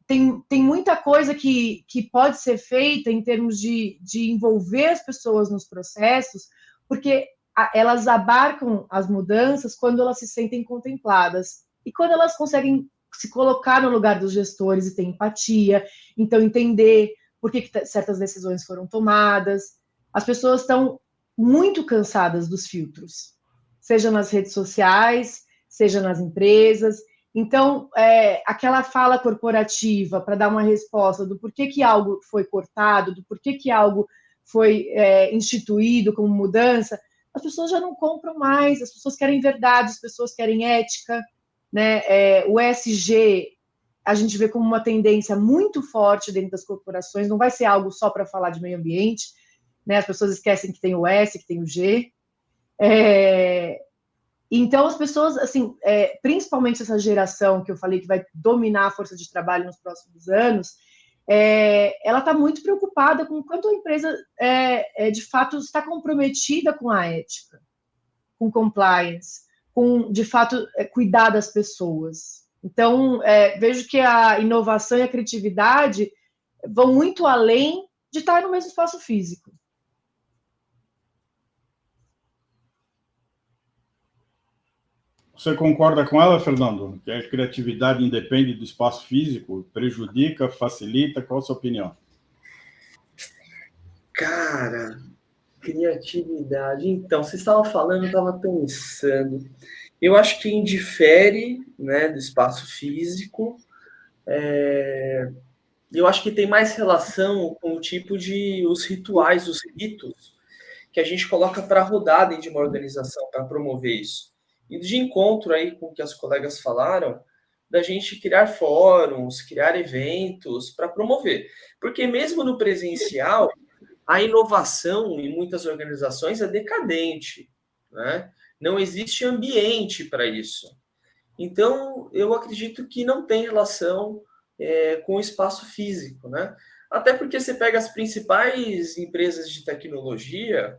tem muita coisa que pode ser feita em termos de envolver as pessoas nos processos, porque elas abarcam as mudanças quando elas se sentem contempladas e quando elas conseguem se colocar no lugar dos gestores e ter empatia, então entender por que certas decisões foram tomadas. As pessoas estão muito cansadas dos filtros, seja nas redes sociais, seja nas empresas. Então, aquela fala corporativa para dar uma resposta do porquê que algo foi cortado, do porquê que algo foi instituído como mudança, as pessoas já não compram mais, as pessoas querem verdade, as pessoas querem ética, né? O ESG, a gente vê como uma tendência muito forte dentro das corporações, não vai ser algo só para falar de meio ambiente, né? As pessoas esquecem que tem o S, que tem o G. Então, as pessoas, assim, principalmente essa geração que eu falei que vai dominar a força de trabalho nos próximos anos, ela está muito preocupada com quanto a empresa, de fato, está comprometida com a ética, com compliance, com, de fato, cuidar das pessoas. Então, vejo que a inovação e a criatividade vão muito além de estar no mesmo espaço físico. Você concorda com ela, Fernando? Que a criatividade independe do espaço físico, prejudica, facilita? Qual a sua opinião? Cara, criatividade. Então, vocês estavam falando, eu estava pensando. Eu acho que indifere, né, do espaço físico. Eu acho que tem mais relação com o tipo de os rituais, os ritos que a gente coloca para rodar dentro de uma organização para promover isso. E de encontro aí com o que as colegas falaram, da gente criar fóruns, criar eventos para promover. Porque mesmo no presencial, a inovação em muitas organizações é decadente, né? Não existe ambiente para isso. Então, eu acredito que não tem relação com o espaço físico, né? Até porque você pega as principais empresas de tecnologia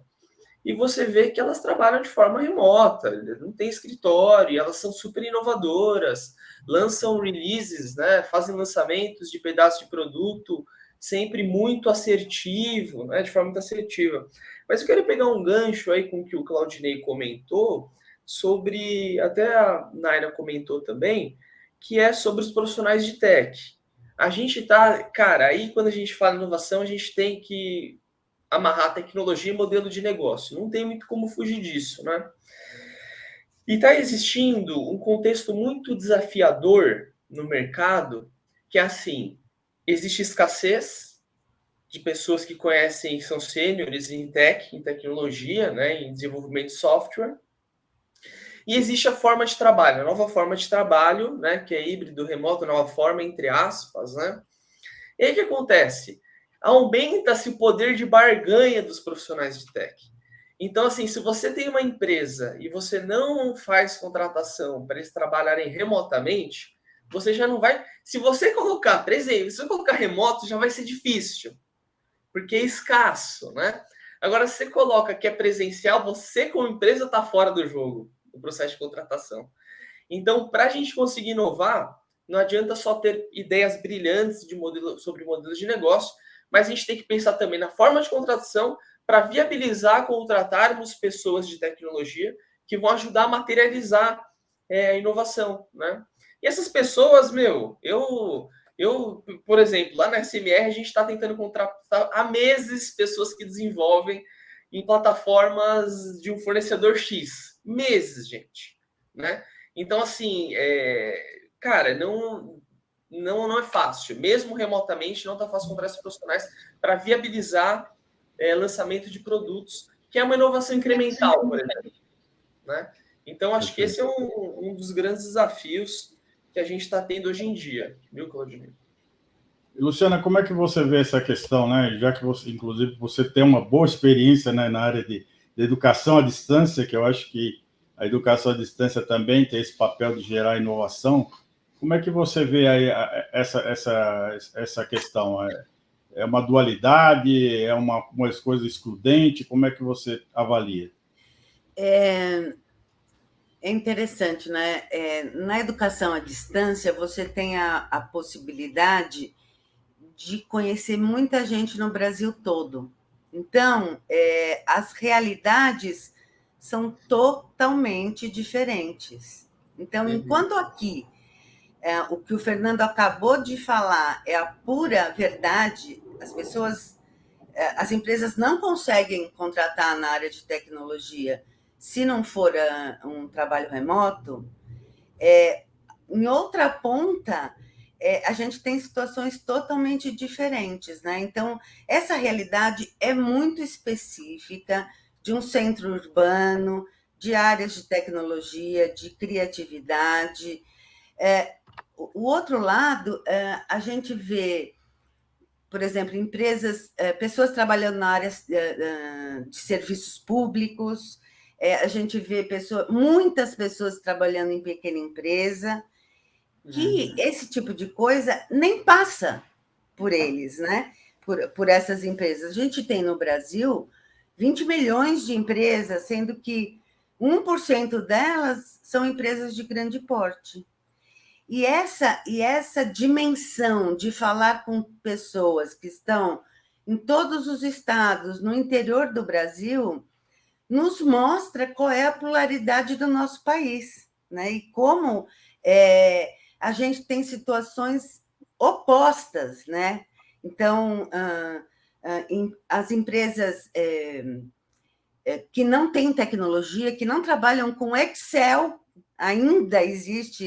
e você vê que elas trabalham de forma remota, não tem escritório, elas são super inovadoras, lançam releases, né, fazem lançamentos de pedaços de produto sempre muito assertivo, né, de forma muito assertiva. Mas eu quero pegar um gancho aí com o que o Claudinei comentou, sobre, até a Naira comentou também, que é sobre os profissionais de tech. A gente tá, cara, aí quando a gente fala em inovação, a gente tem que amarrar tecnologia e modelo de negócio. Não tem muito como fugir disso, né? E está existindo um contexto muito desafiador no mercado, que é assim, existe escassez de pessoas que conhecem, são sêniores em tech, em tecnologia, né, em desenvolvimento de software, e existe a forma de trabalho, a nova forma de trabalho, né, que é híbrido, remoto, nova forma, entre aspas, né? E aí o que acontece? Aumenta-se o poder de barganha dos profissionais de tech. Então, assim, se você tem uma empresa e você não faz contratação para eles trabalharem remotamente, você já não vai... Se você colocar, por exemplo, se você colocar remoto, já vai ser difícil, porque é escasso, né? Agora, se você coloca que é presencial, você como empresa está fora do jogo, do processo de contratação. Então, para a gente conseguir inovar, não adianta só ter ideias brilhantes sobre modelos de negócio, mas a gente tem que pensar também na forma de contratação para viabilizar contratarmos pessoas de tecnologia que vão ajudar a materializar a inovação, né? E essas pessoas, por exemplo, lá na SMR, a gente está tentando contratar há meses pessoas que desenvolvem em plataformas de um fornecedor X. Meses, gente. Né? Então, assim, cara, não é fácil. Mesmo remotamente, não está fácil encontrar esses profissionais para viabilizar lançamento de produtos, que é uma inovação incremental, por exemplo. Né? Então, acho que esse é um dos grandes desafios que a gente está tendo hoje em dia, viu, Claudinei? Luciana, como é que você vê essa questão, né? Já que você, inclusive, você tem uma boa experiência, né, na área de educação à distância, que eu acho que a educação à distância também tem esse papel de gerar inovação. Como é que você vê aí essa questão? É uma dualidade? É uma coisa excludente? Como é que você avalia? É interessante, né? Na educação à distância, você tem a possibilidade de conhecer muita gente no Brasil todo. Então, as realidades são totalmente diferentes. Então, enquanto aqui o que o Fernando acabou de falar é a pura verdade, as empresas não conseguem contratar na área de tecnologia se não for um trabalho remoto. Em outra ponta, a gente tem situações totalmente diferentes, né? Então, essa realidade é muito específica de um centro urbano, de áreas de tecnologia, de criatividade. O outro lado, a gente vê, por exemplo, pessoas trabalhando na área de serviços públicos, a gente vê muitas pessoas trabalhando em pequena empresa, que esse tipo de coisa nem passa por eles, né? Por essas empresas. A gente tem no Brasil 20 milhões de empresas, sendo que 1% delas são empresas de grande porte. E essa dimensão de falar com pessoas que estão em todos os estados, no interior do Brasil, nos mostra qual é a pluralidade do nosso país, né? E como a gente tem situações opostas, né? Então, as empresas que não têm tecnologia, que não trabalham com Excel, ainda existe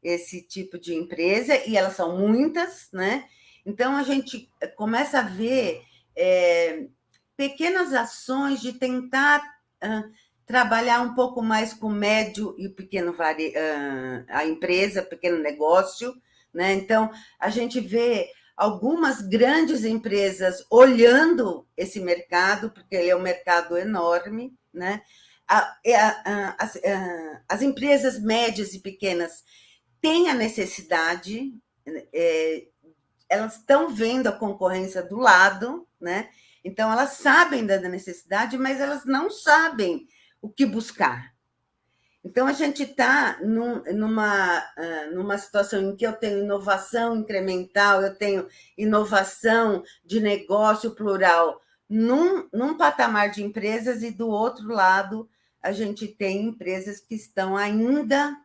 esse tipo de empresa, e elas são muitas, né? Então, a gente começa a ver pequenas ações de tentar trabalhar um pouco mais com o médio e o pequeno a empresa, pequeno negócio, né? Então, a gente vê algumas grandes empresas olhando esse mercado, porque ele é um mercado enorme, né? As empresas médias e pequenas têm a necessidade, elas estão vendo a concorrência do lado, né? Então, elas sabem da necessidade, mas elas não sabem o que buscar. Então, a gente está numa situação em que eu tenho inovação incremental, eu tenho inovação de negócio plural num patamar de empresas, e do outro lado, a gente tem empresas que estão ainda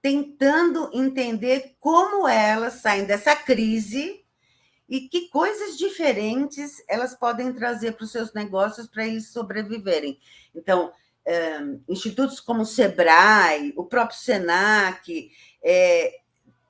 tentando entender como elas saem dessa crise e que coisas diferentes elas podem trazer para os seus negócios para eles sobreviverem. Então, institutos como o Sebrae, o próprio Senac,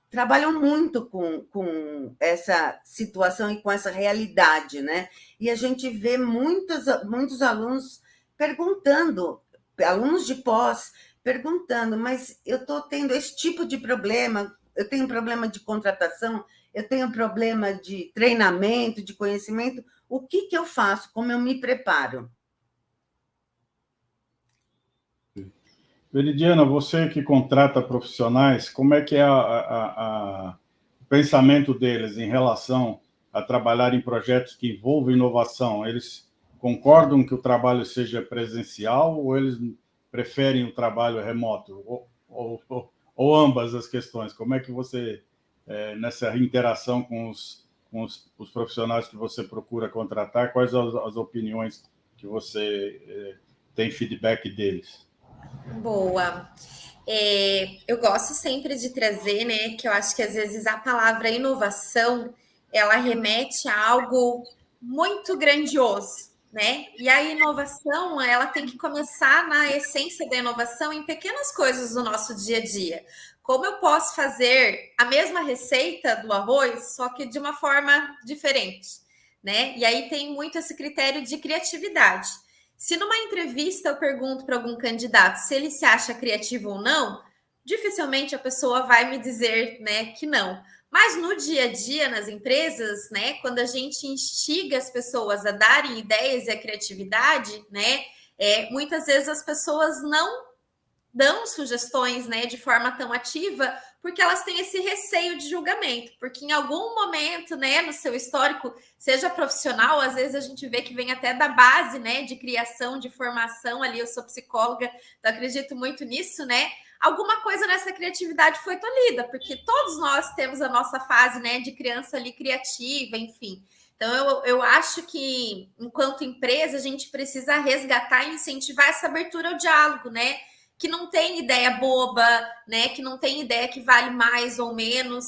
trabalham muito com essa situação e com essa realidade, né? E a gente vê muitos alunos perguntando, alunos de pós, perguntando, mas eu estou tendo esse tipo de problema, eu tenho problema de contratação, eu tenho problema de treinamento, de conhecimento, o que eu faço? Como eu me preparo? Veridiana, você que contrata profissionais, como é que é o pensamento deles em relação a trabalhar em projetos que envolvem inovação? Eles concordam que o trabalho seja presencial ou eles preferem o trabalho remoto? Ou ambas as questões? Como é que você, nessa interação com os profissionais que você procura contratar, quais as opiniões que você tem feedback deles? Boa. Eu gosto sempre de trazer, né, que eu acho que às vezes a palavra inovação, ela remete a algo muito grandioso, né? E a inovação, ela tem que começar na essência da inovação em pequenas coisas do nosso dia a dia. Como eu posso fazer a mesma receita do arroz, só que de uma forma diferente, né? E aí tem muito esse critério de criatividade. Se numa entrevista eu pergunto para algum candidato se ele se acha criativo ou não, dificilmente a pessoa vai me dizer, né, que não. Mas no dia a dia, nas empresas, né, quando a gente instiga as pessoas a darem ideias e a criatividade, né, muitas vezes as pessoas não dão sugestões, né, de forma tão ativa, porque elas têm esse receio de julgamento, porque em algum momento, né, no seu histórico, seja profissional, às vezes a gente vê que vem até da base, né, de criação, de formação ali, eu sou psicóloga, então acredito muito nisso, né, alguma coisa nessa criatividade foi tolhida, porque todos nós temos a nossa fase, né, de criança ali criativa, enfim. Então, eu acho que, enquanto empresa, a gente precisa resgatar e incentivar essa abertura ao diálogo, né, que não tem ideia boba, né? Que não tem ideia que vale mais ou menos.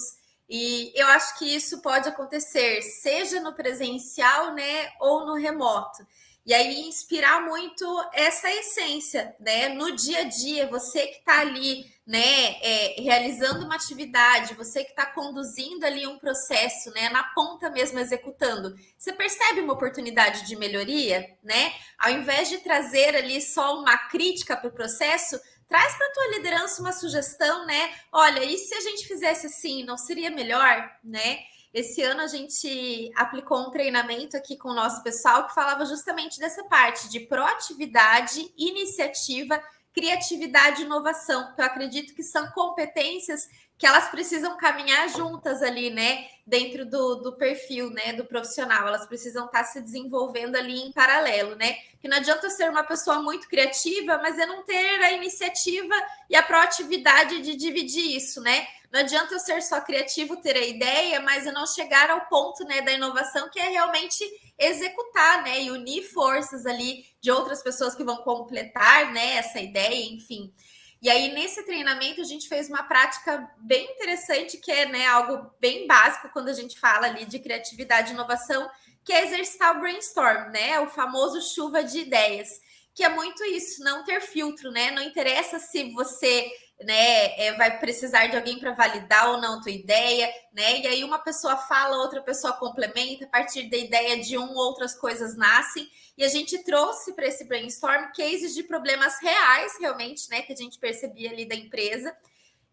E eu acho que isso pode acontecer, seja no presencial, né? Ou no remoto. E aí inspirar muito essa essência, né? No dia a dia, você que está ali, né? Realizando uma atividade, você que está conduzindo ali um processo, né? Na ponta mesmo executando, você percebe uma oportunidade de melhoria, né? Ao invés de trazer ali só uma crítica para o processo, traz para a tua liderança uma sugestão, né? Olha, e se a gente fizesse assim, não seria melhor, né? Esse ano a gente aplicou um treinamento aqui com o nosso pessoal que falava justamente dessa parte de proatividade, iniciativa, criatividade e inovação. Eu acredito que são competências que elas precisam caminhar juntas ali, né? Dentro do perfil, né? Do profissional. Elas precisam estar se desenvolvendo ali em paralelo, né? Que não adianta eu ser uma pessoa muito criativa, mas eu não ter a iniciativa e a proatividade de dividir isso, né? Não adianta eu ser só criativo, ter a ideia, mas eu não chegar ao ponto, né, da inovação, que é realmente executar, né, e unir forças ali de outras pessoas que vão completar, né, essa ideia, enfim. E aí, nesse treinamento, a gente fez uma prática bem interessante, que é, né, algo bem básico quando a gente fala ali de criatividade e inovação, que é exercitar o brainstorm, né, o famoso chuva de ideias, que é muito isso, não ter filtro, né, não interessa se você, né, vai precisar de alguém para validar ou não a tua ideia, né, e aí uma pessoa fala, outra pessoa complementa, a partir da ideia de outras coisas nascem, e a gente trouxe para esse brainstorm cases de problemas reais, realmente, né, que a gente percebia ali da empresa,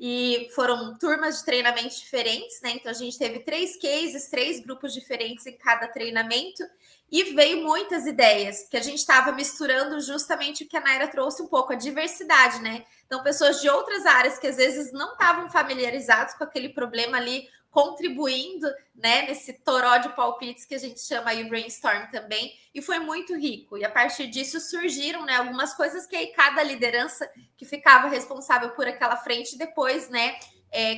e foram turmas de treinamento diferentes, né, então a gente teve 3 cases, 3 grupos diferentes em cada treinamento, e veio muitas ideias, que a gente estava misturando justamente o que a Naira trouxe um pouco, a diversidade, né, então pessoas de outras áreas que às vezes não estavam familiarizados com aquele problema ali, contribuindo, né, nesse toró de palpites que a gente chama aí brainstorm também, e foi muito rico, e a partir disso surgiram, né, algumas coisas que aí cada liderança que ficava responsável por aquela frente depois, né,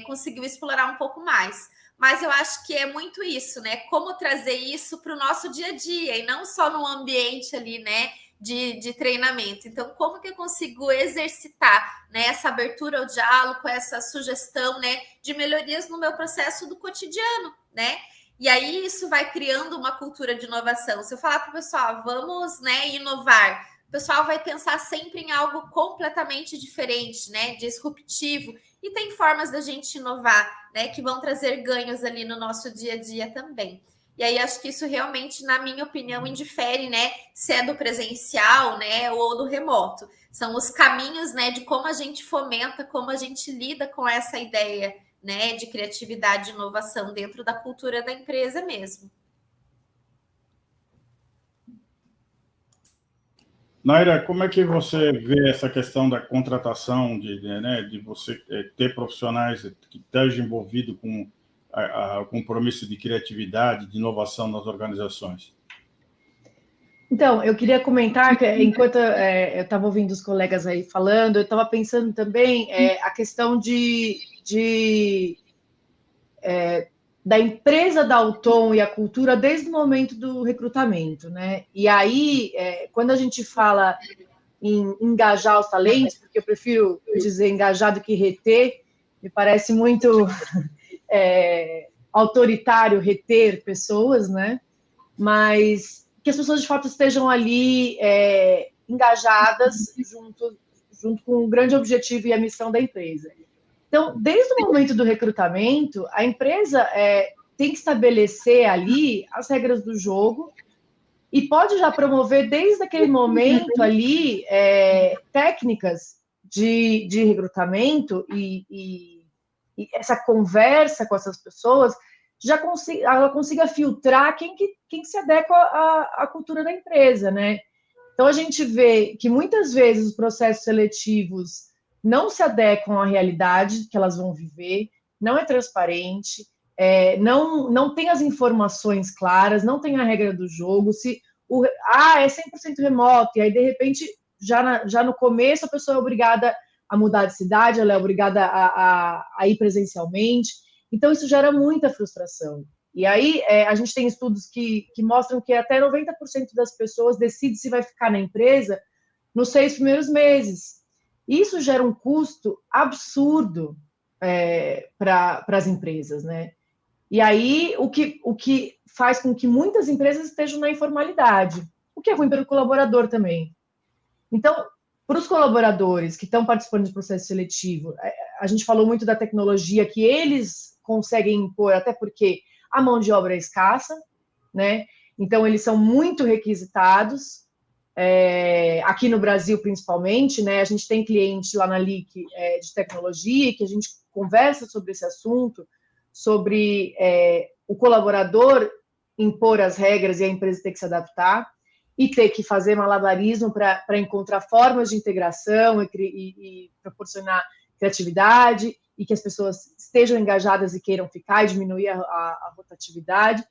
conseguiu explorar um pouco mais. Mas eu acho que é muito isso, né, como trazer isso para o nosso dia a dia, e não só no ambiente ali, né, de treinamento. Então, como que eu consigo exercitar, né, essa abertura ao diálogo, essa sugestão, né, de melhorias no meu processo do cotidiano, né? E aí isso vai criando uma cultura de inovação. Se eu falar para o pessoal, vamos, né, inovar, o pessoal vai pensar sempre em algo completamente diferente, né, disruptivo. E tem formas da gente inovar, né, que vão trazer ganhos ali no nosso dia a dia também. E aí acho que isso realmente, na minha opinião, indifere, né, se é do presencial, né, ou do remoto. São os caminhos, né, de como a gente fomenta, como a gente lida com essa ideia, né, de criatividade e inovação dentro da cultura da empresa mesmo. Naira, como é que você vê essa questão da contratação, de você ter profissionais que estejam envolvidos com o compromisso de criatividade, de inovação nas organizações? Então, eu queria comentar que, enquanto eu estava ouvindo os colegas aí falando, eu estava pensando também a questão da empresa dar o tom e a cultura desde o momento do recrutamento, né? E aí, quando a gente fala em engajar os talentos, porque eu prefiro dizer engajar do que reter, me parece muito autoritário reter pessoas, né? Mas que as pessoas de fato estejam ali engajadas junto com o grande objetivo e a missão da empresa. Então, desde o momento do recrutamento, a empresa tem que estabelecer ali as regras do jogo e pode já promover desde aquele momento ali técnicas de recrutamento e essa conversa com essas pessoas ela consiga filtrar quem se adequa à cultura da empresa, né? Então, a gente vê que muitas vezes os processos seletivos não se adequam à realidade que elas vão viver, não é transparente, não tem as informações claras, não tem a regra do jogo. É 100% remoto, e aí, de repente, já no começo, a pessoa é obrigada a mudar de cidade, ela é obrigada a ir presencialmente. Então, isso gera muita frustração. E aí, a gente tem estudos que mostram que até 90% das pessoas decidem se vai ficar na empresa nos 6 primeiros meses. Isso gera um custo absurdo para as empresas, né? E aí, o que faz com que muitas empresas estejam na informalidade, o que é ruim para o colaborador também. Então, para os colaboradores que estão participando do processo seletivo, a gente falou muito da tecnologia que eles conseguem impor, até porque a mão de obra é escassa, né? Então, eles são muito requisitados, aqui no Brasil, principalmente, né? A gente tem cliente lá na LIC de tecnologia, que a gente conversa sobre esse assunto, sobre o colaborador impor as regras e a empresa ter que se adaptar, e ter que fazer malabarismo para encontrar formas de integração e proporcionar criatividade, e que as pessoas estejam engajadas e queiram ficar, e diminuir a rotatividade.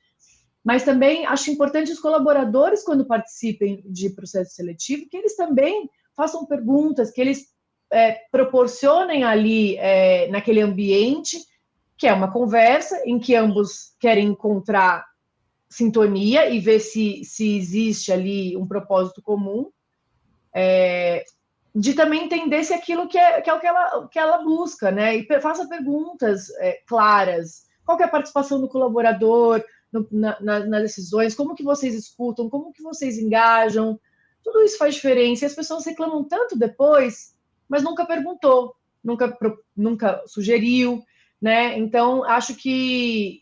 Mas também acho importante os colaboradores, quando participem de processo seletivo, que eles também façam perguntas, que eles proporcionem ali, naquele ambiente, que é uma conversa em que ambos querem encontrar sintonia e ver se existe ali um propósito comum, de também entender se aquilo que é o que ela busca, né? E faça perguntas claras. Qual que é a participação do colaborador nas decisões? Como que vocês escutam? Como que vocês engajam? Tudo isso faz diferença. E as pessoas reclamam tanto depois, mas nunca perguntou, nunca sugeriu, né? Então, acho que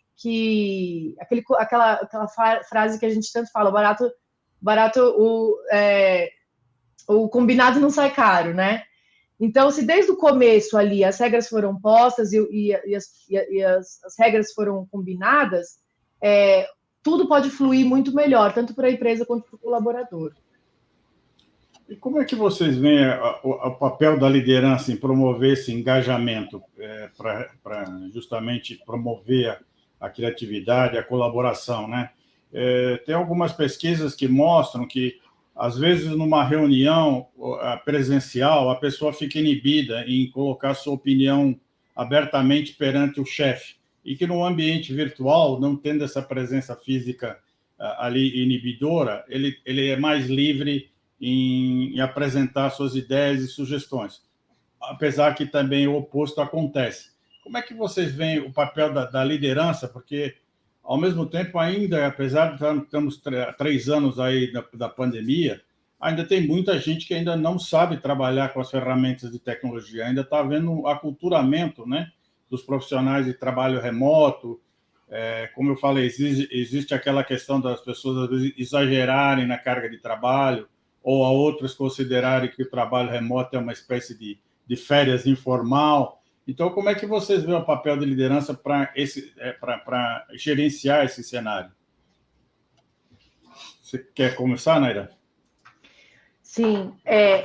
aquela frase que a gente tanto fala, o combinado não sai caro, né? Então, se desde o começo ali as regras foram postas e as regras foram combinadas, tudo pode fluir muito melhor, tanto para a empresa quanto para o colaborador. E como é que vocês veem o papel da liderança em promover esse engajamento para justamente promover a criatividade, a colaboração, né? Tem algumas pesquisas que mostram que, às vezes, numa reunião presencial, a pessoa fica inibida em colocar sua opinião abertamente perante o chefe, e que no ambiente virtual, não tendo essa presença física ali inibidora, ele é mais livre em apresentar suas ideias e sugestões, apesar que também o oposto acontece. Como é que vocês veem o papel da liderança? Porque, ao mesmo tempo, ainda, apesar de estamos 3 anos aí da pandemia, ainda tem muita gente que ainda não sabe trabalhar com as ferramentas de tecnologia, ainda está havendo um aculturamento, né, dos profissionais de trabalho remoto. Como eu falei, existe aquela questão das pessoas, às vezes, exagerarem na carga de trabalho, ou a outras considerarem que o trabalho remoto é uma espécie de férias informal. Então, como é que vocês veem o papel de liderança para gerenciar esse cenário? Você quer começar, Naira? Sim.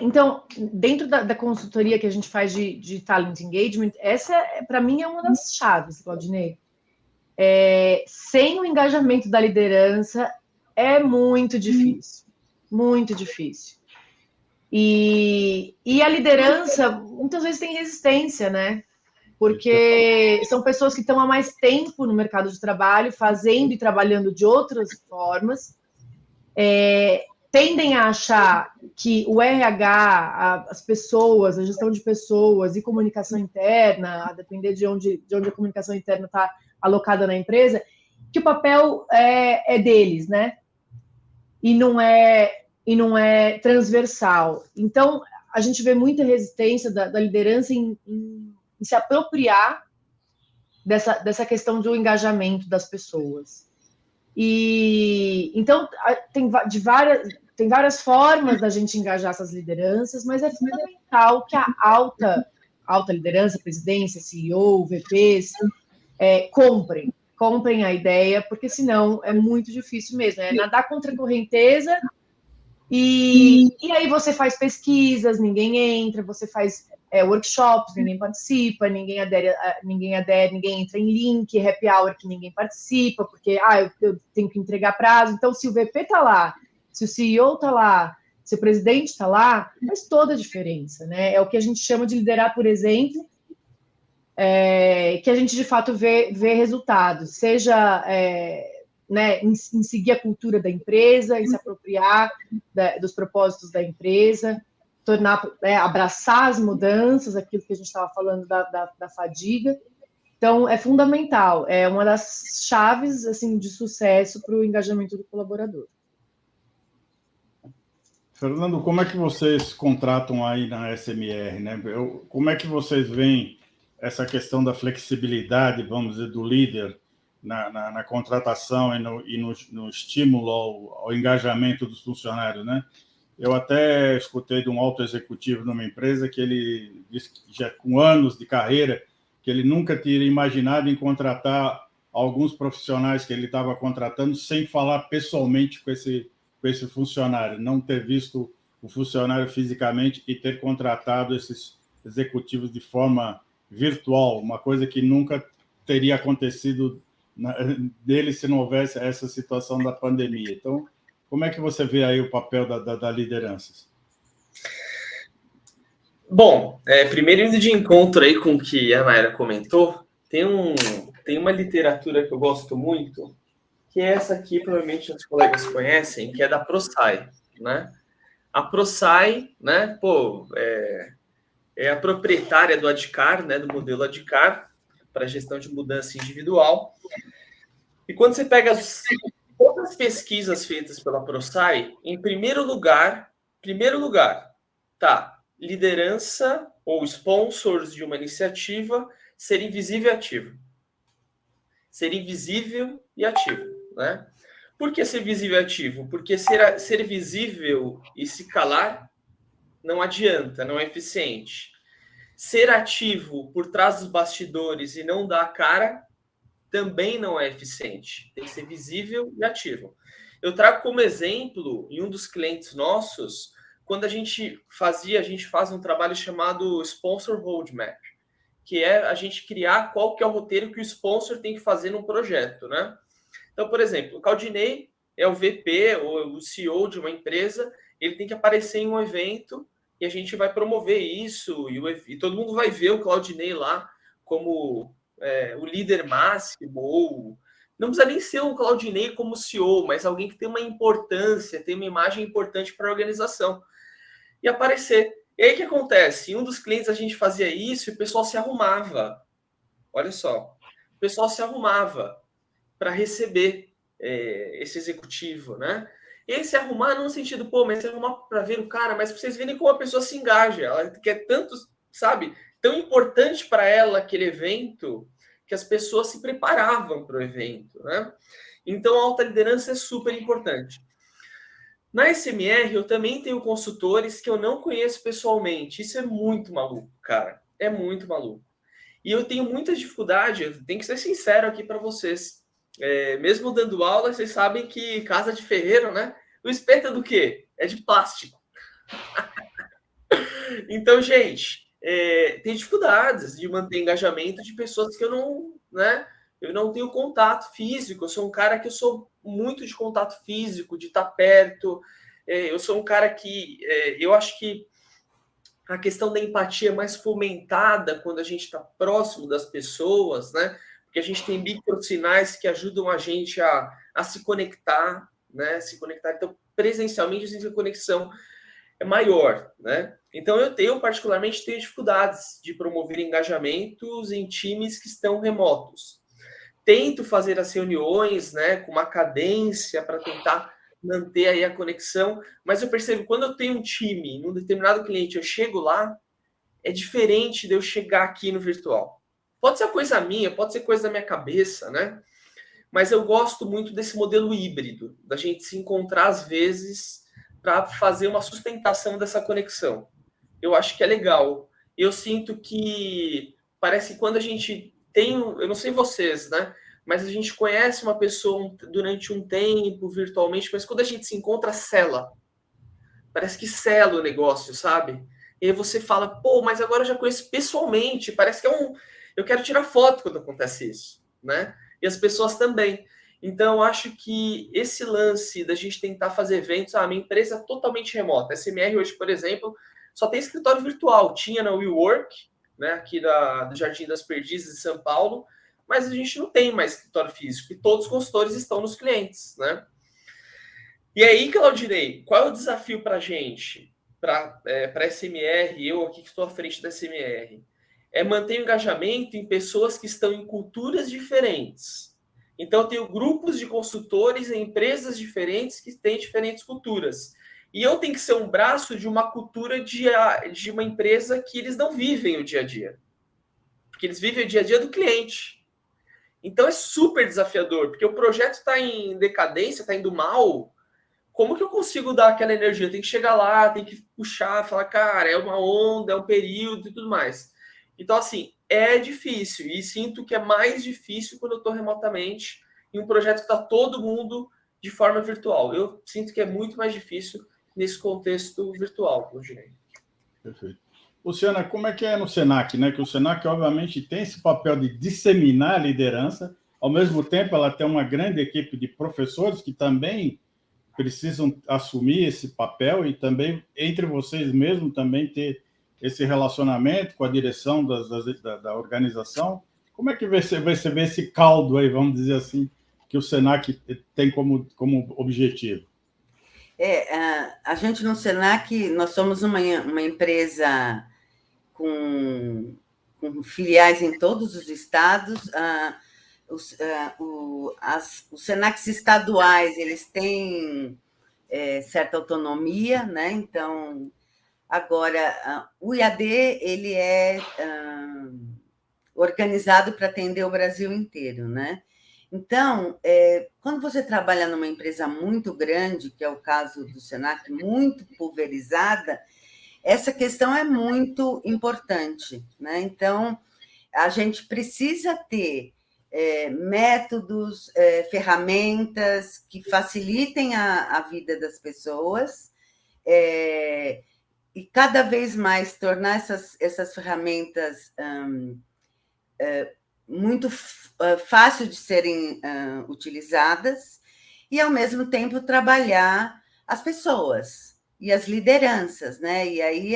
Então, dentro da consultoria que a gente faz de talent engagement, essa, para mim, é uma das chaves, Claudinei. Sem o engajamento da liderança, é muito difícil. Muito difícil. E a liderança, muitas vezes, tem resistência, né? Porque são pessoas que estão há mais tempo no mercado de trabalho, fazendo e trabalhando de outras formas, tendem a achar que o RH, as pessoas, a gestão de pessoas e comunicação interna, a depender de onde a comunicação interna está alocada na empresa, que o papel é deles, né? E não é transversal. Então, a gente vê muita resistência da liderança em se apropriar dessa questão do engajamento das pessoas. E então tem várias formas da gente engajar essas lideranças, mas é fundamental que a alta liderança, presidência, CEO, VPs, comprem a ideia, porque senão é muito difícil mesmo, é nadar contra a correnteza, e aí você faz pesquisas, ninguém entra, você faz workshops, ninguém participa, ninguém adere, ninguém entra em link, happy hour que ninguém participa, porque eu tenho que entregar prazo. Então, se o VP está lá, se o CEO está lá, se o presidente está lá, faz toda a diferença, né? É o que a gente chama de liderar por exemplo, que a gente de fato vê resultados, seja né, em seguir a cultura da empresa, em se apropriar dos propósitos da empresa, abraçar as mudanças, aquilo que a gente estava falando da fadiga. Então, é fundamental, é uma das chaves assim, de sucesso para o engajamento do colaborador. Fernando, como é que vocês contratam aí na SMR, né? Como é que vocês veem essa questão da flexibilidade, vamos dizer, do líder na contratação e no estímulo ao engajamento dos funcionários, né? Eu até escutei de um alto executivo numa empresa que ele disse que já com anos de carreira que ele nunca teria imaginado em contratar alguns profissionais que ele estava contratando sem falar pessoalmente com esse funcionário, não ter visto o funcionário fisicamente e ter contratado esses executivos de forma virtual, uma coisa que nunca teria acontecido dele se não houvesse essa situação da pandemia. Então, como é que você vê aí o papel da liderança? Bom, primeiro indo de encontro aí com o que a Mayra comentou, tem uma literatura que eu gosto muito, que é essa aqui, provavelmente os colegas conhecem, que é da ProSci, né? A ProSci, né, é a proprietária do Adcar, né, do modelo Adcar, para gestão de mudança individual. E quando você pega todas as pesquisas feitas pela ProSci, em primeiro lugar, tá liderança ou sponsors de uma iniciativa ser invisível e ativo. Ser invisível e ativo, né? Por que ser visível e ativo? Porque ser visível e se calar não adianta, não é eficiente. Ser ativo por trás dos bastidores e não dar a cara também não é eficiente. Tem que ser visível e ativo. Eu trago como exemplo, em um dos clientes nossos, quando a gente faz um trabalho chamado Sponsor Roadmap, que é a gente criar qual que é o roteiro que o sponsor tem que fazer num projeto, né? Então, por exemplo, o Claudinei é o VP ou o CEO de uma empresa, ele tem que aparecer em um evento e a gente vai promover isso e todo mundo vai ver o Claudinei lá como o líder máximo, ou não precisa nem ser o Claudinei como CEO, mas alguém que tem uma importância, tem uma imagem importante para a organização. E aparecer. E aí o que acontece? Em um dos clientes a gente fazia isso e o pessoal se arrumava. Olha só. O pessoal se arrumava para receber esse executivo, né? E aí se arrumar não no sentido, mas se arrumar para ver o cara, mas para vocês verem como a pessoa se engaja. Ela quer tanto, sabe? Tão importante para ela aquele evento que as pessoas se preparavam para o evento, né? Então, a alta liderança é super importante. Na SMR, eu também tenho consultores que eu não conheço pessoalmente. Isso é muito maluco, cara. É muito maluco. E eu tenho muita dificuldade, eu tenho que ser sincero aqui para vocês. Mesmo dando aula, vocês sabem que casa de ferreiro, né? O espeto é do quê? É de plástico. Então, gente, tem dificuldades de manter engajamento de pessoas que eu não tenho contato físico. Eu sou um cara que eu sou muito de contato físico, de estar perto. Eu sou um cara que eu acho que a questão da empatia é mais fomentada quando a gente está próximo das pessoas, né? Porque a gente tem microsinais que ajudam a gente a se conectar, né? Se conectar. Então, presencialmente, eu sinto que a conexão é maior, né? Então, eu particularmente tenho dificuldades de promover engajamentos em times que estão remotos. Tento fazer as reuniões, né, com uma cadência para tentar manter aí a conexão, mas eu percebo que quando eu tenho um time, num determinado cliente, eu chego lá, é diferente de eu chegar aqui no virtual. Pode ser coisa minha, pode ser coisa da minha cabeça, né? Mas eu gosto muito desse modelo híbrido, da gente se encontrar às vezes para fazer uma sustentação dessa conexão. Eu acho que é legal. Eu sinto que parece que quando a gente tem, eu não sei vocês, né? Mas a gente conhece uma pessoa durante um tempo virtualmente, mas quando a gente se encontra, sela. Parece que sela o negócio, sabe? E aí você fala, pô, mas agora eu já conheço pessoalmente. Parece que eu quero tirar foto quando acontece isso, né? E as pessoas também. Então, eu acho que esse lance da gente tentar fazer eventos, a minha empresa é totalmente remota. A SMR hoje, por exemplo, só tem escritório virtual. Tinha na WeWork, né, aqui do Jardim das Perdizes, de São Paulo, mas a gente não tem mais escritório físico. E todos os consultores estão nos clientes, né? E aí, Claudinei, qual é o desafio para a gente, para a SMR, eu aqui que estou à frente da SMR? É manter o engajamento em pessoas que estão em culturas diferentes. Então, eu tenho grupos de consultores em empresas diferentes que têm diferentes culturas. E eu tenho que ser um braço de uma cultura de uma empresa que eles não vivem o dia a dia. Porque eles vivem o dia a dia do cliente. Então, é super desafiador, porque o projeto está em decadência, está indo mal. Como que eu consigo dar aquela energia? Tem que chegar lá, tem que puxar, falar, cara, é uma onda, é um período e tudo mais. Então, assim, é difícil. E sinto que é mais difícil quando eu estou remotamente em um projeto que está todo mundo de forma virtual. Eu sinto que é muito mais difícil nesse contexto virtual, eu diria. Perfeito. Luciana, como é que é no Senac, né? Que o Senac, obviamente, tem esse papel de disseminar a liderança, ao mesmo tempo ela tem uma grande equipe de professores que também precisam assumir esse papel e também, entre vocês mesmos, também ter esse relacionamento com a direção da organização. Como é que você vê esse caldo aí, vamos dizer assim, que o Senac tem como objetivo? A gente no Senac, nós somos uma empresa com filiais em todos os estados. Os Senacs estaduais, eles têm certa autonomia, né? Então, agora, o IAD, ele é organizado para atender o Brasil inteiro, né? Então, quando você trabalha numa empresa muito grande, que é o caso do Senac, muito pulverizada, essa questão é muito importante, né? Então, a gente precisa ter métodos, ferramentas que facilitem a vida das pessoas e cada vez mais tornar essas ferramentas muito fácil de serem utilizadas e, ao mesmo tempo, trabalhar as pessoas e as lideranças, né? E aí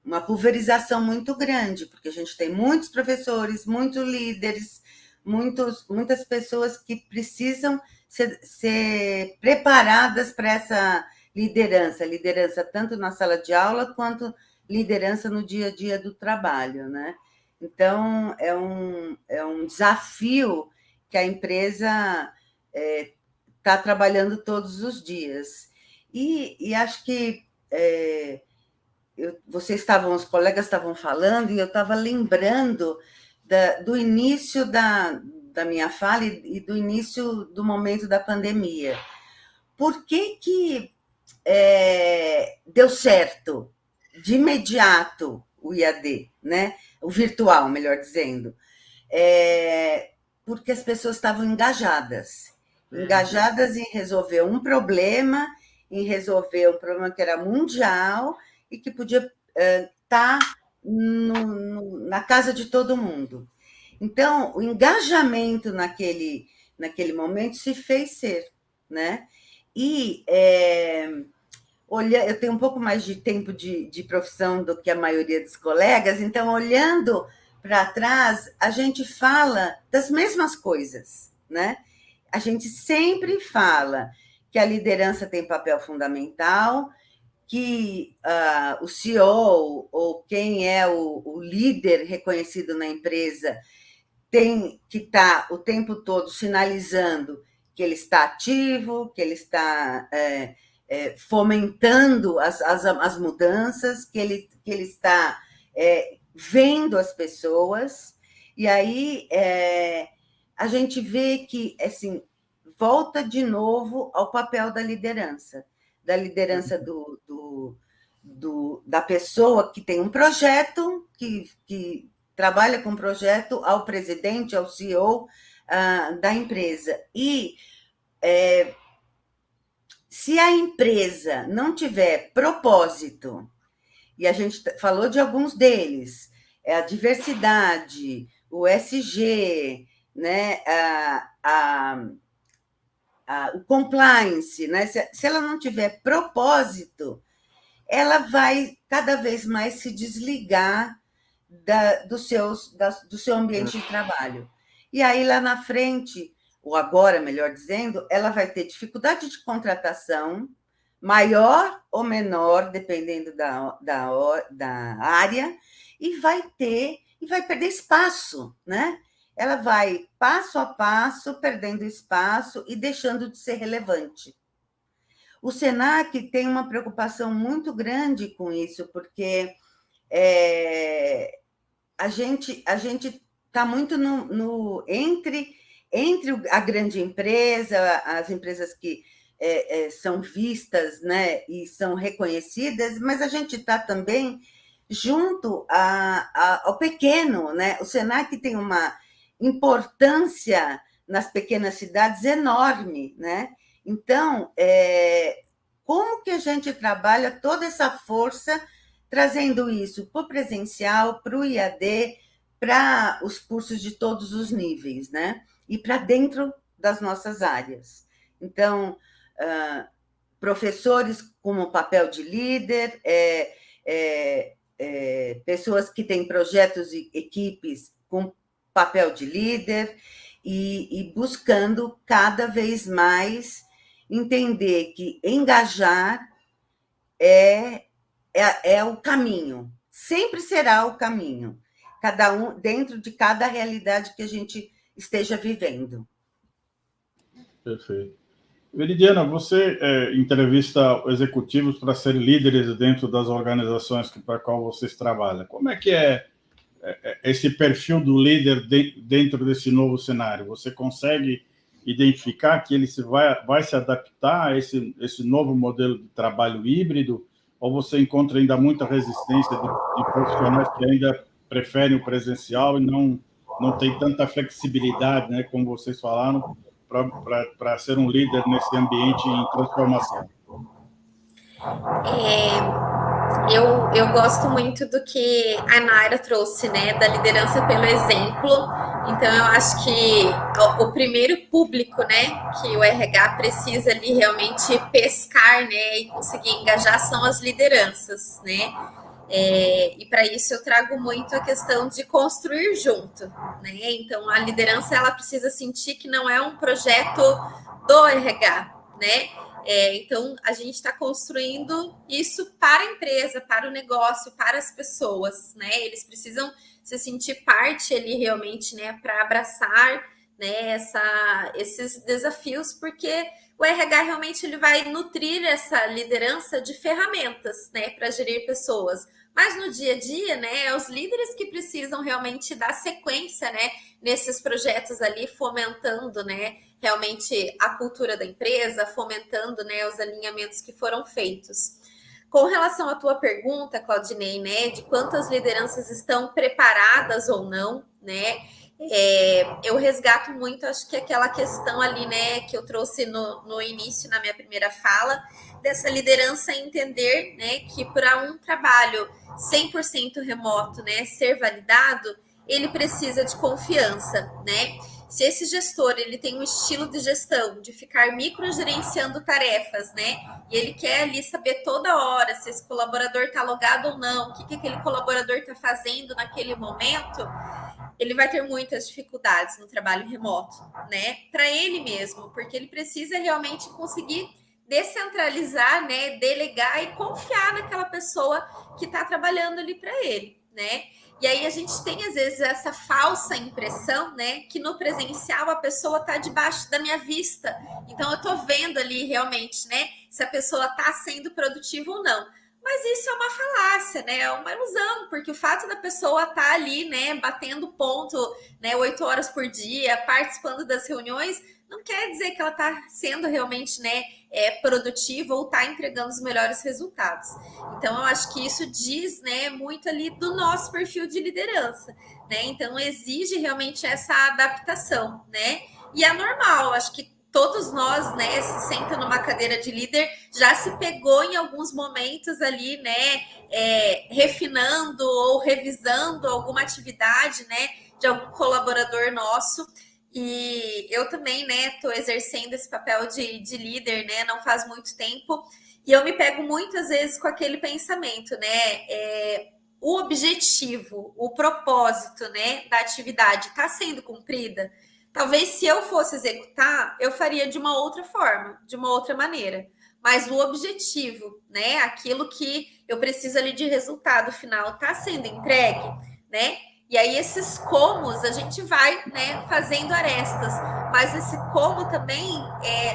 uma pulverização muito grande, porque a gente tem muitos professores, muitos líderes, muitas pessoas que precisam ser preparadas para essa liderança tanto na sala de aula quanto liderança no dia a dia do trabalho, né? Então, é um desafio que a empresa está trabalhando todos os dias. E acho que os colegas estavam falando, e eu estava lembrando do início da minha fala e do início do momento da pandemia. Por que deu certo de imediato o IAD, né? O virtual, melhor dizendo? Porque as pessoas estavam engajadas em resolver um problema que era mundial e que podia estar na casa de todo mundo. Então, o engajamento naquele momento se fez ser, né? E eu tenho um pouco mais de tempo de profissão do que a maioria dos colegas, então, olhando para trás, a gente fala das mesmas coisas, né? a gente sempre fala que a liderança tem papel fundamental, que o CEO ou quem é o líder reconhecido na empresa tem que estar o tempo todo sinalizando que ele está ativo, que ele está fomentando as mudanças, que ele está vendo as pessoas, e aí a gente vê que, assim, volta de novo ao papel da liderança da pessoa que tem um projeto, que trabalha com um projeto, ao presidente, ao CEO da empresa. E se a empresa não tiver propósito, e a gente falou de alguns deles, a diversidade, o ESG, né, o compliance, né? Se ela não tiver propósito, ela vai cada vez mais se desligar do seu ambiente de trabalho. E aí, lá na frente, ou agora, melhor dizendo, ela vai ter dificuldade de contratação, maior ou menor, dependendo da área, e vai perder espaço, né? Ela vai, passo a passo, perdendo espaço e deixando de ser relevante. O Senac tem uma preocupação muito grande com isso, porque a gente está muito entre a grande empresa, as empresas que são vistas, né, e são reconhecidas, mas a gente está também junto ao pequeno, né? O Senac tem uma importância nas pequenas cidades enorme, né? Então, como que a gente trabalha toda essa força, trazendo isso para o presencial, para o IAD, para os cursos de todos os níveis, né? E para dentro das nossas áreas. Então, professores como papel de líder, pessoas que têm projetos e equipes com papel de líder, e buscando cada vez mais entender que engajar é o caminho, sempre será o caminho, cada um dentro de cada realidade que a gente esteja vivendo. Perfeito. Veridiana, você entrevista executivos para serem líderes dentro das organizações para qual vocês trabalham. Como é que é esse perfil do líder dentro desse novo cenário? Você consegue identificar que ele vai se adaptar a esse novo modelo de trabalho híbrido, ou você encontra ainda muita resistência de profissionais que ainda preferem o presencial e não tem tanta flexibilidade, né, como vocês falaram, para ser um líder nesse ambiente em transformação? Eu gosto muito do que a Naira trouxe, né, da liderança pelo exemplo. Então, eu acho que o primeiro público, né, que o RH precisa ali realmente pescar, né, e conseguir engajar são as lideranças, né. E para isso eu trago muito a questão de construir junto, né. Então, a liderança ela precisa sentir que não é um projeto do RH, né. Então, a gente está construindo isso para a empresa, para o negócio, para as pessoas, né? Eles precisam se sentir parte ali realmente, né? Para abraçar, né? Esses desafios, porque o RH realmente ele vai nutrir essa liderança de ferramentas, né? Para gerir pessoas. Mas no dia a dia, né? É os líderes que precisam realmente dar sequência, né? Nesses projetos ali, fomentando, né? Realmente a cultura da empresa, fomentando, né, os alinhamentos que foram feitos. Com relação à tua pergunta, Claudinei, né, de quantas lideranças estão preparadas ou não, né, eu resgato muito, acho que aquela questão ali, né, que eu trouxe no início, na minha primeira fala, dessa liderança entender, né, que para um trabalho 100% remoto, né, ser validado, ele precisa de confiança, né? Se esse gestor ele tem um estilo de gestão de ficar microgerenciando tarefas, né? E ele quer ali saber toda hora se esse colaborador está logado ou não, o que aquele colaborador está fazendo naquele momento, ele vai ter muitas dificuldades no trabalho remoto, né? Para ele mesmo, porque ele precisa realmente conseguir descentralizar, né? Delegar e confiar naquela pessoa que está trabalhando ali para ele, né? E aí a gente tem, às vezes, essa falsa impressão, né? Que no presencial a pessoa está debaixo da minha vista. Então, eu estou vendo ali realmente, né? Se a pessoa está sendo produtiva ou não. Mas isso é uma falácia, né? É uma ilusão, porque o fato da pessoa estar ali, né? Batendo ponto, né? 8 horas por dia, participando das reuniões, não quer dizer que ela está sendo realmente, né? Produtiva ou está entregando os melhores resultados. Então, eu acho que isso diz, né, muito ali do nosso perfil de liderança, né? Então, exige realmente essa adaptação, né? E é normal, acho que todos nós, né, se senta numa cadeira de líder, já se pegou em alguns momentos ali, né, refinando ou revisando alguma atividade, né, de algum colaborador nosso. E eu também, né, estou exercendo esse papel de líder, né, não faz muito tempo, e eu me pego muitas vezes com aquele pensamento, né, o objetivo, o propósito, né, da atividade está sendo cumprida? Talvez se eu fosse executar, eu faria de uma outra forma, de uma outra maneira. Mas o objetivo, né, aquilo que eu preciso ali de resultado final, está sendo entregue, né? E aí esses comos a gente vai, né, fazendo arestas, mas esse como também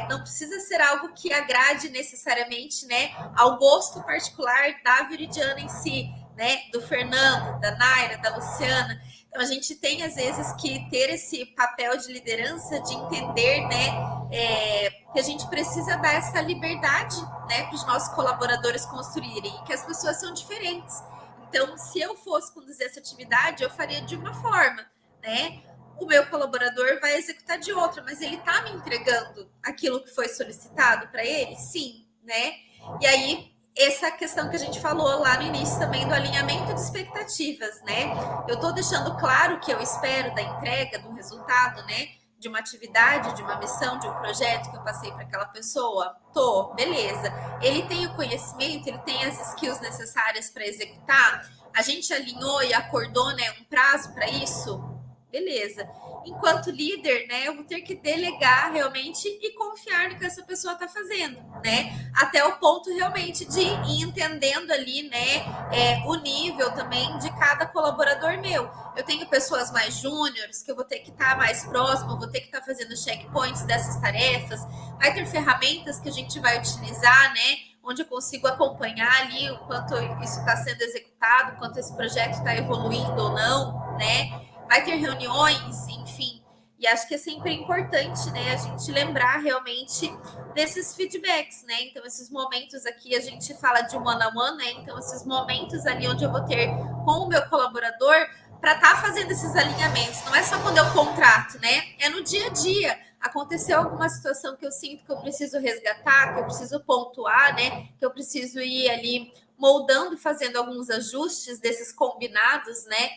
não precisa ser algo que agrade necessariamente, né, ao gosto particular da Viridiana em si, né, do Fernando, da Naira, da Luciana. Então a gente tem às vezes que ter esse papel de liderança, de entender, né, que a gente precisa dar essa liberdade, né, para os nossos colaboradores construírem, e que as pessoas são diferentes. Então, se eu fosse conduzir essa atividade, eu faria de uma forma, né? O meu colaborador vai executar de outra, mas ele está me entregando aquilo que foi solicitado para ele? Sim, né? E aí, essa questão que a gente falou lá no início também do alinhamento de expectativas, né? Eu estou deixando claro o que eu espero da entrega, do resultado, né? De uma atividade, de uma missão, de um projeto que eu passei para aquela pessoa? Beleza. Ele tem o conhecimento, ele tem as skills necessárias para executar? A gente alinhou e acordou, né, um prazo para isso? Beleza. Enquanto líder, né, eu vou ter que delegar realmente e confiar no que essa pessoa está fazendo, né? Até o ponto realmente de ir entendendo ali, né, o nível também de cada colaborador meu. Eu tenho pessoas mais júniores que eu vou ter que estar mais próximo, vou ter que estar fazendo checkpoints dessas tarefas. Vai ter ferramentas que a gente vai utilizar, né? Onde eu consigo acompanhar ali o quanto isso está sendo executado, o quanto esse projeto está evoluindo ou não, né? Vai ter reuniões, enfim. E acho que é sempre importante, né, a gente lembrar realmente desses feedbacks, né? Então, esses momentos aqui, a gente fala de one-on-one, né? Então, esses momentos ali onde eu vou ter com o meu colaborador para estar fazendo esses alinhamentos. Não é só quando eu contrato, né? É no dia a dia. Aconteceu alguma situação que eu sinto que eu preciso resgatar, que eu preciso pontuar, né? Que eu preciso ir ali moldando, fazendo alguns ajustes desses combinados, né?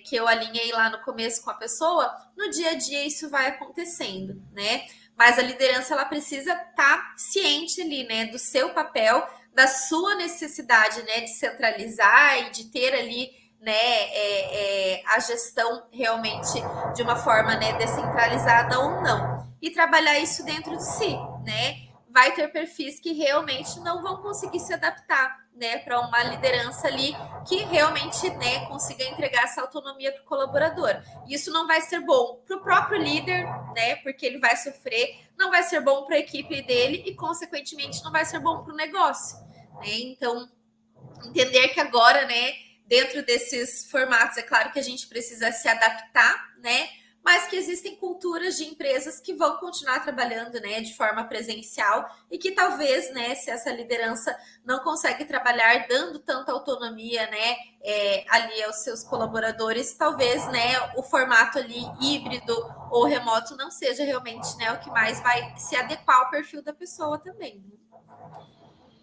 Que eu alinhei lá no começo com a pessoa, no dia a dia isso vai acontecendo, né? Mas a liderança, ela precisa estar ciente ali, né, do seu papel, da sua necessidade, né, de centralizar e de ter ali, né, a gestão realmente de uma forma, né, descentralizada ou não. E trabalhar isso dentro de si, né? Vai ter perfis que realmente não vão conseguir se adaptar, né, para uma liderança ali que realmente, né, consiga entregar essa autonomia para o colaborador. Isso não vai ser bom para o próprio líder, né, porque ele vai sofrer, não vai ser bom para a equipe dele e, consequentemente, não vai ser bom para o negócio, né? Então, entender que agora, né, dentro desses formatos, é claro que a gente precisa se adaptar, né, mas que existem culturas de empresas que vão continuar trabalhando, né, de forma presencial e que talvez, né, se essa liderança não consegue trabalhar dando tanta autonomia, né, ali aos seus colaboradores, talvez, né, o formato ali híbrido ou remoto não seja realmente, né, o que mais vai se adequar ao perfil da pessoa também.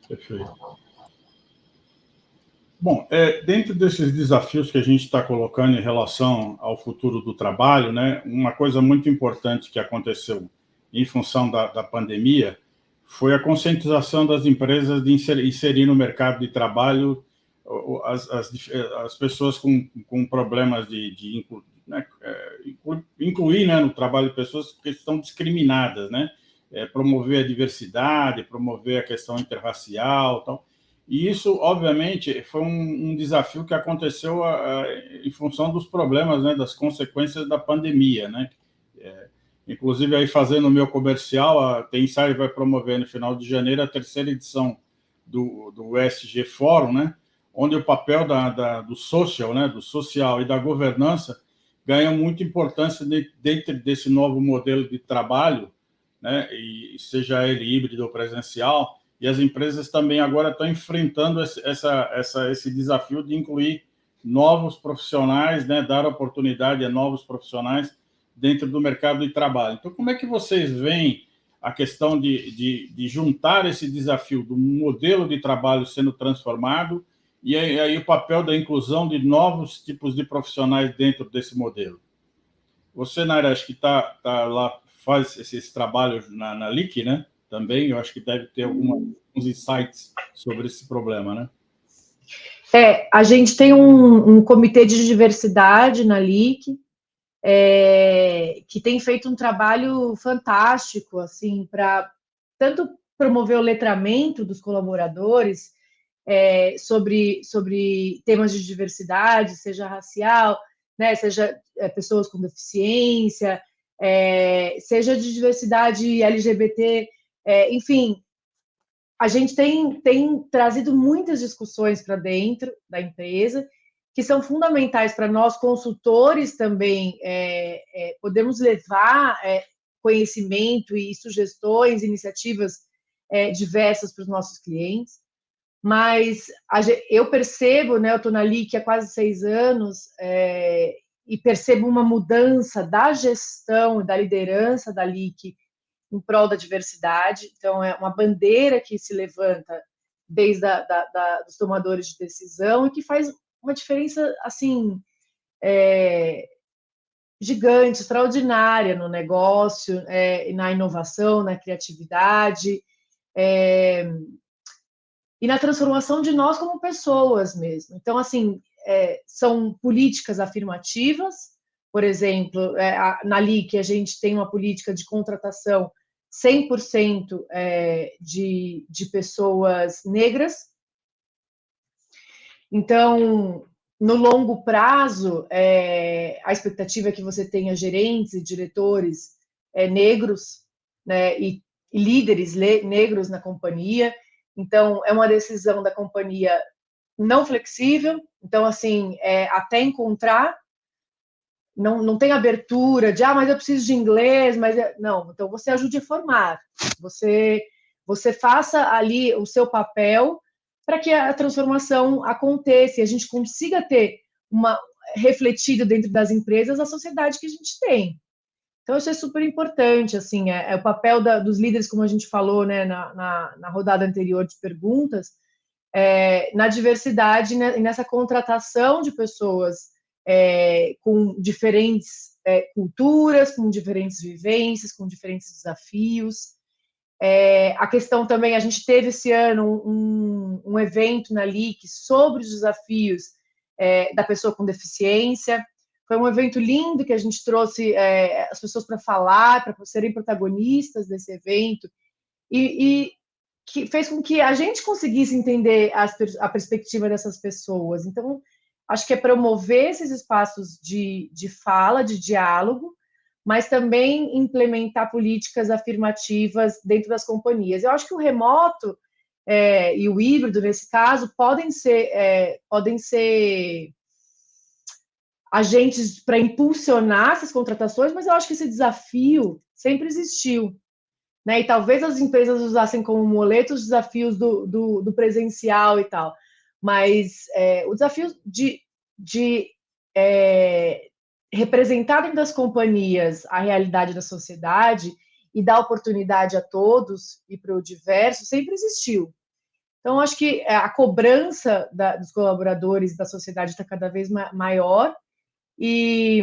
Perfeito. Bom, dentro desses desafios que a gente está colocando em relação ao futuro do trabalho, né, uma coisa muito importante que aconteceu em função da pandemia foi a conscientização das empresas de inserir no mercado de trabalho as pessoas com problemas né, incluir, né, no trabalho de pessoas que estão discriminadas, né? Promover a diversidade, promover a questão interracial, tal. E isso, obviamente, foi um desafio que aconteceu em função dos problemas, né, das consequências da pandemia, né? Inclusive, aí fazendo o meu comercial, a Tensai vai promover no final de janeiro a 3ª edição do ESG Fórum, né? Onde o papel do social, né, do social e da governança ganha muita importância dentro desse novo modelo de trabalho, né, e seja ele híbrido ou presencial, e as empresas também agora estão enfrentando esse desafio de incluir novos profissionais, né, dar oportunidade a novos profissionais dentro do mercado de trabalho. Então, como é que vocês veem a questão de juntar esse desafio do modelo de trabalho sendo transformado e aí o papel da inclusão de novos tipos de profissionais dentro desse modelo? Você, Naira, acho que está lá, faz esses trabalhos na LIC, né? Também, eu acho que deve ter alguns insights sobre esse problema, né? A gente tem um comitê de diversidade na LIC, que tem feito um trabalho fantástico, assim, para tanto promover o letramento dos colaboradores sobre temas de diversidade, seja racial, né, seja pessoas com deficiência, seja de diversidade LGBT, enfim, a gente tem trazido muitas discussões para dentro da empresa, que são fundamentais para nós, consultores, também podermos levar conhecimento e sugestões, iniciativas diversas para os nossos clientes. Mas eu percebo, né, eu estou na LIC há quase 6 anos, e percebo uma mudança da gestão e da liderança da LIC em prol da diversidade. Então, é uma bandeira que se levanta desde dos tomadores de decisão e que faz uma diferença, assim, gigante, extraordinária no negócio, na inovação, na criatividade, e na transformação de nós como pessoas mesmo. Então, assim, são políticas afirmativas. Por exemplo, na LIC a gente tem uma política de contratação 100% de pessoas negras. Então, no longo prazo, a expectativa é que você tenha gerentes e diretores negros, né, e líderes negros na companhia. Então, é uma decisão da companhia não flexível. Então, assim, até encontrar, não tem abertura de, mas eu preciso de inglês, mas... Não, então você ajude a formar. Você faça ali o seu papel para que a transformação aconteça e a gente consiga ter refletido dentro das empresas a sociedade que a gente tem. Então, isso é super importante, assim, o papel dos líderes, como a gente falou, né, na rodada anterior de perguntas, na diversidade, né, e nessa contratação de pessoas com diferentes culturas, com diferentes vivências, com diferentes desafios. A questão também, a gente teve esse ano um evento na LIC sobre os desafios da pessoa com deficiência. Foi um evento lindo que a gente trouxe as pessoas para falar, para serem protagonistas desse evento, e que fez com que a gente conseguisse entender a perspectiva dessas pessoas. Então, acho que é promover esses espaços de fala, de diálogo, mas também implementar políticas afirmativas dentro das companhias. Eu acho que o remoto e o híbrido, nesse caso, podem ser agentes para impulsionar essas contratações, mas eu acho que esse desafio sempre existiu, né? E talvez as empresas usassem como muleta os desafios do presencial e tal, mas o desafio de representar dentro das companhias a realidade da sociedade e dar oportunidade a todos e para o diverso sempre existiu. Então, acho que a cobrança dos colaboradores da sociedade está cada vez maior, e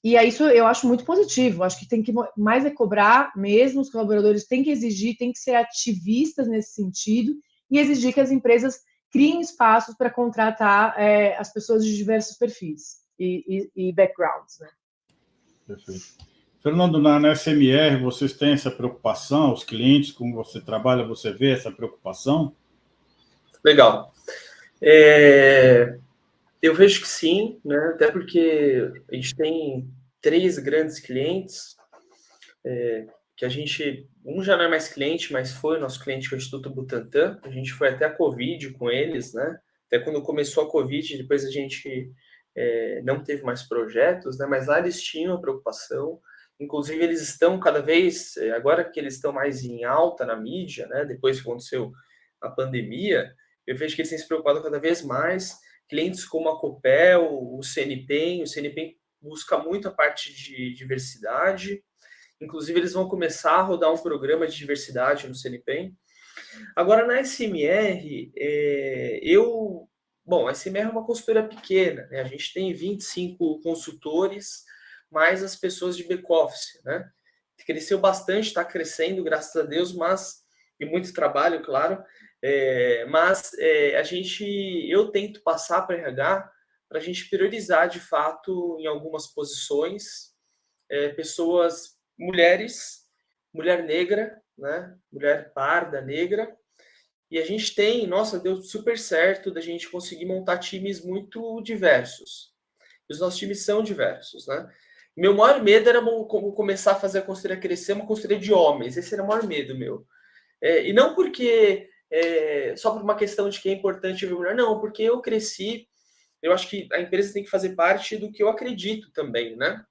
isso eu acho muito positivo. Acho que tem que mais cobrar mesmo, os colaboradores têm que exigir, têm que ser ativistas nesse sentido e exigir que as empresas criem espaços para contratar as pessoas de diversos perfis. e backgrounds, né? Perfeito. Fernando, na SMR, vocês têm essa preocupação? Os clientes com você trabalha, você vê essa preocupação? Legal. Eu vejo que sim, né? Até porque a gente tem 3 grandes clientes, que a gente... Um já não é mais cliente, mas foi o nosso cliente, que é o Instituto Butantan. A gente foi até a Covid com eles, né? Até quando começou a Covid, depois a gente não teve mais projetos, né? Mas lá eles tinham a preocupação. Inclusive, eles estão cada vez... Agora que eles estão mais em alta na mídia, né? Depois que aconteceu a pandemia, eu vejo que eles têm se preocupado cada vez mais. Clientes como a Copel, o CNPEM busca muito a parte de diversidade. Inclusive, eles vão começar a rodar um programa de diversidade no CNPEM. Agora, na SMR, Bom, a SMR é uma consultoria pequena, né? A gente tem 25 consultores, mais as pessoas de back-office, né? Cresceu bastante, está crescendo, graças a Deus, mas... E muito trabalho, claro. Eu tento passar para RH para a gente priorizar, de fato, em algumas posições, pessoas, mulheres, mulher negra, né? Mulher parda, negra. E a gente tem, nossa, deu super certo da gente conseguir montar times muito diversos. Os nossos times são diversos, né? Meu maior medo era começar a fazer a consultoria crescer, uma consultoria de homens. Esse era o maior medo meu. E não porque... só por uma questão de que é importante ver mulher, não, porque eu cresci, eu acho que a empresa tem que fazer parte do que eu acredito também, né?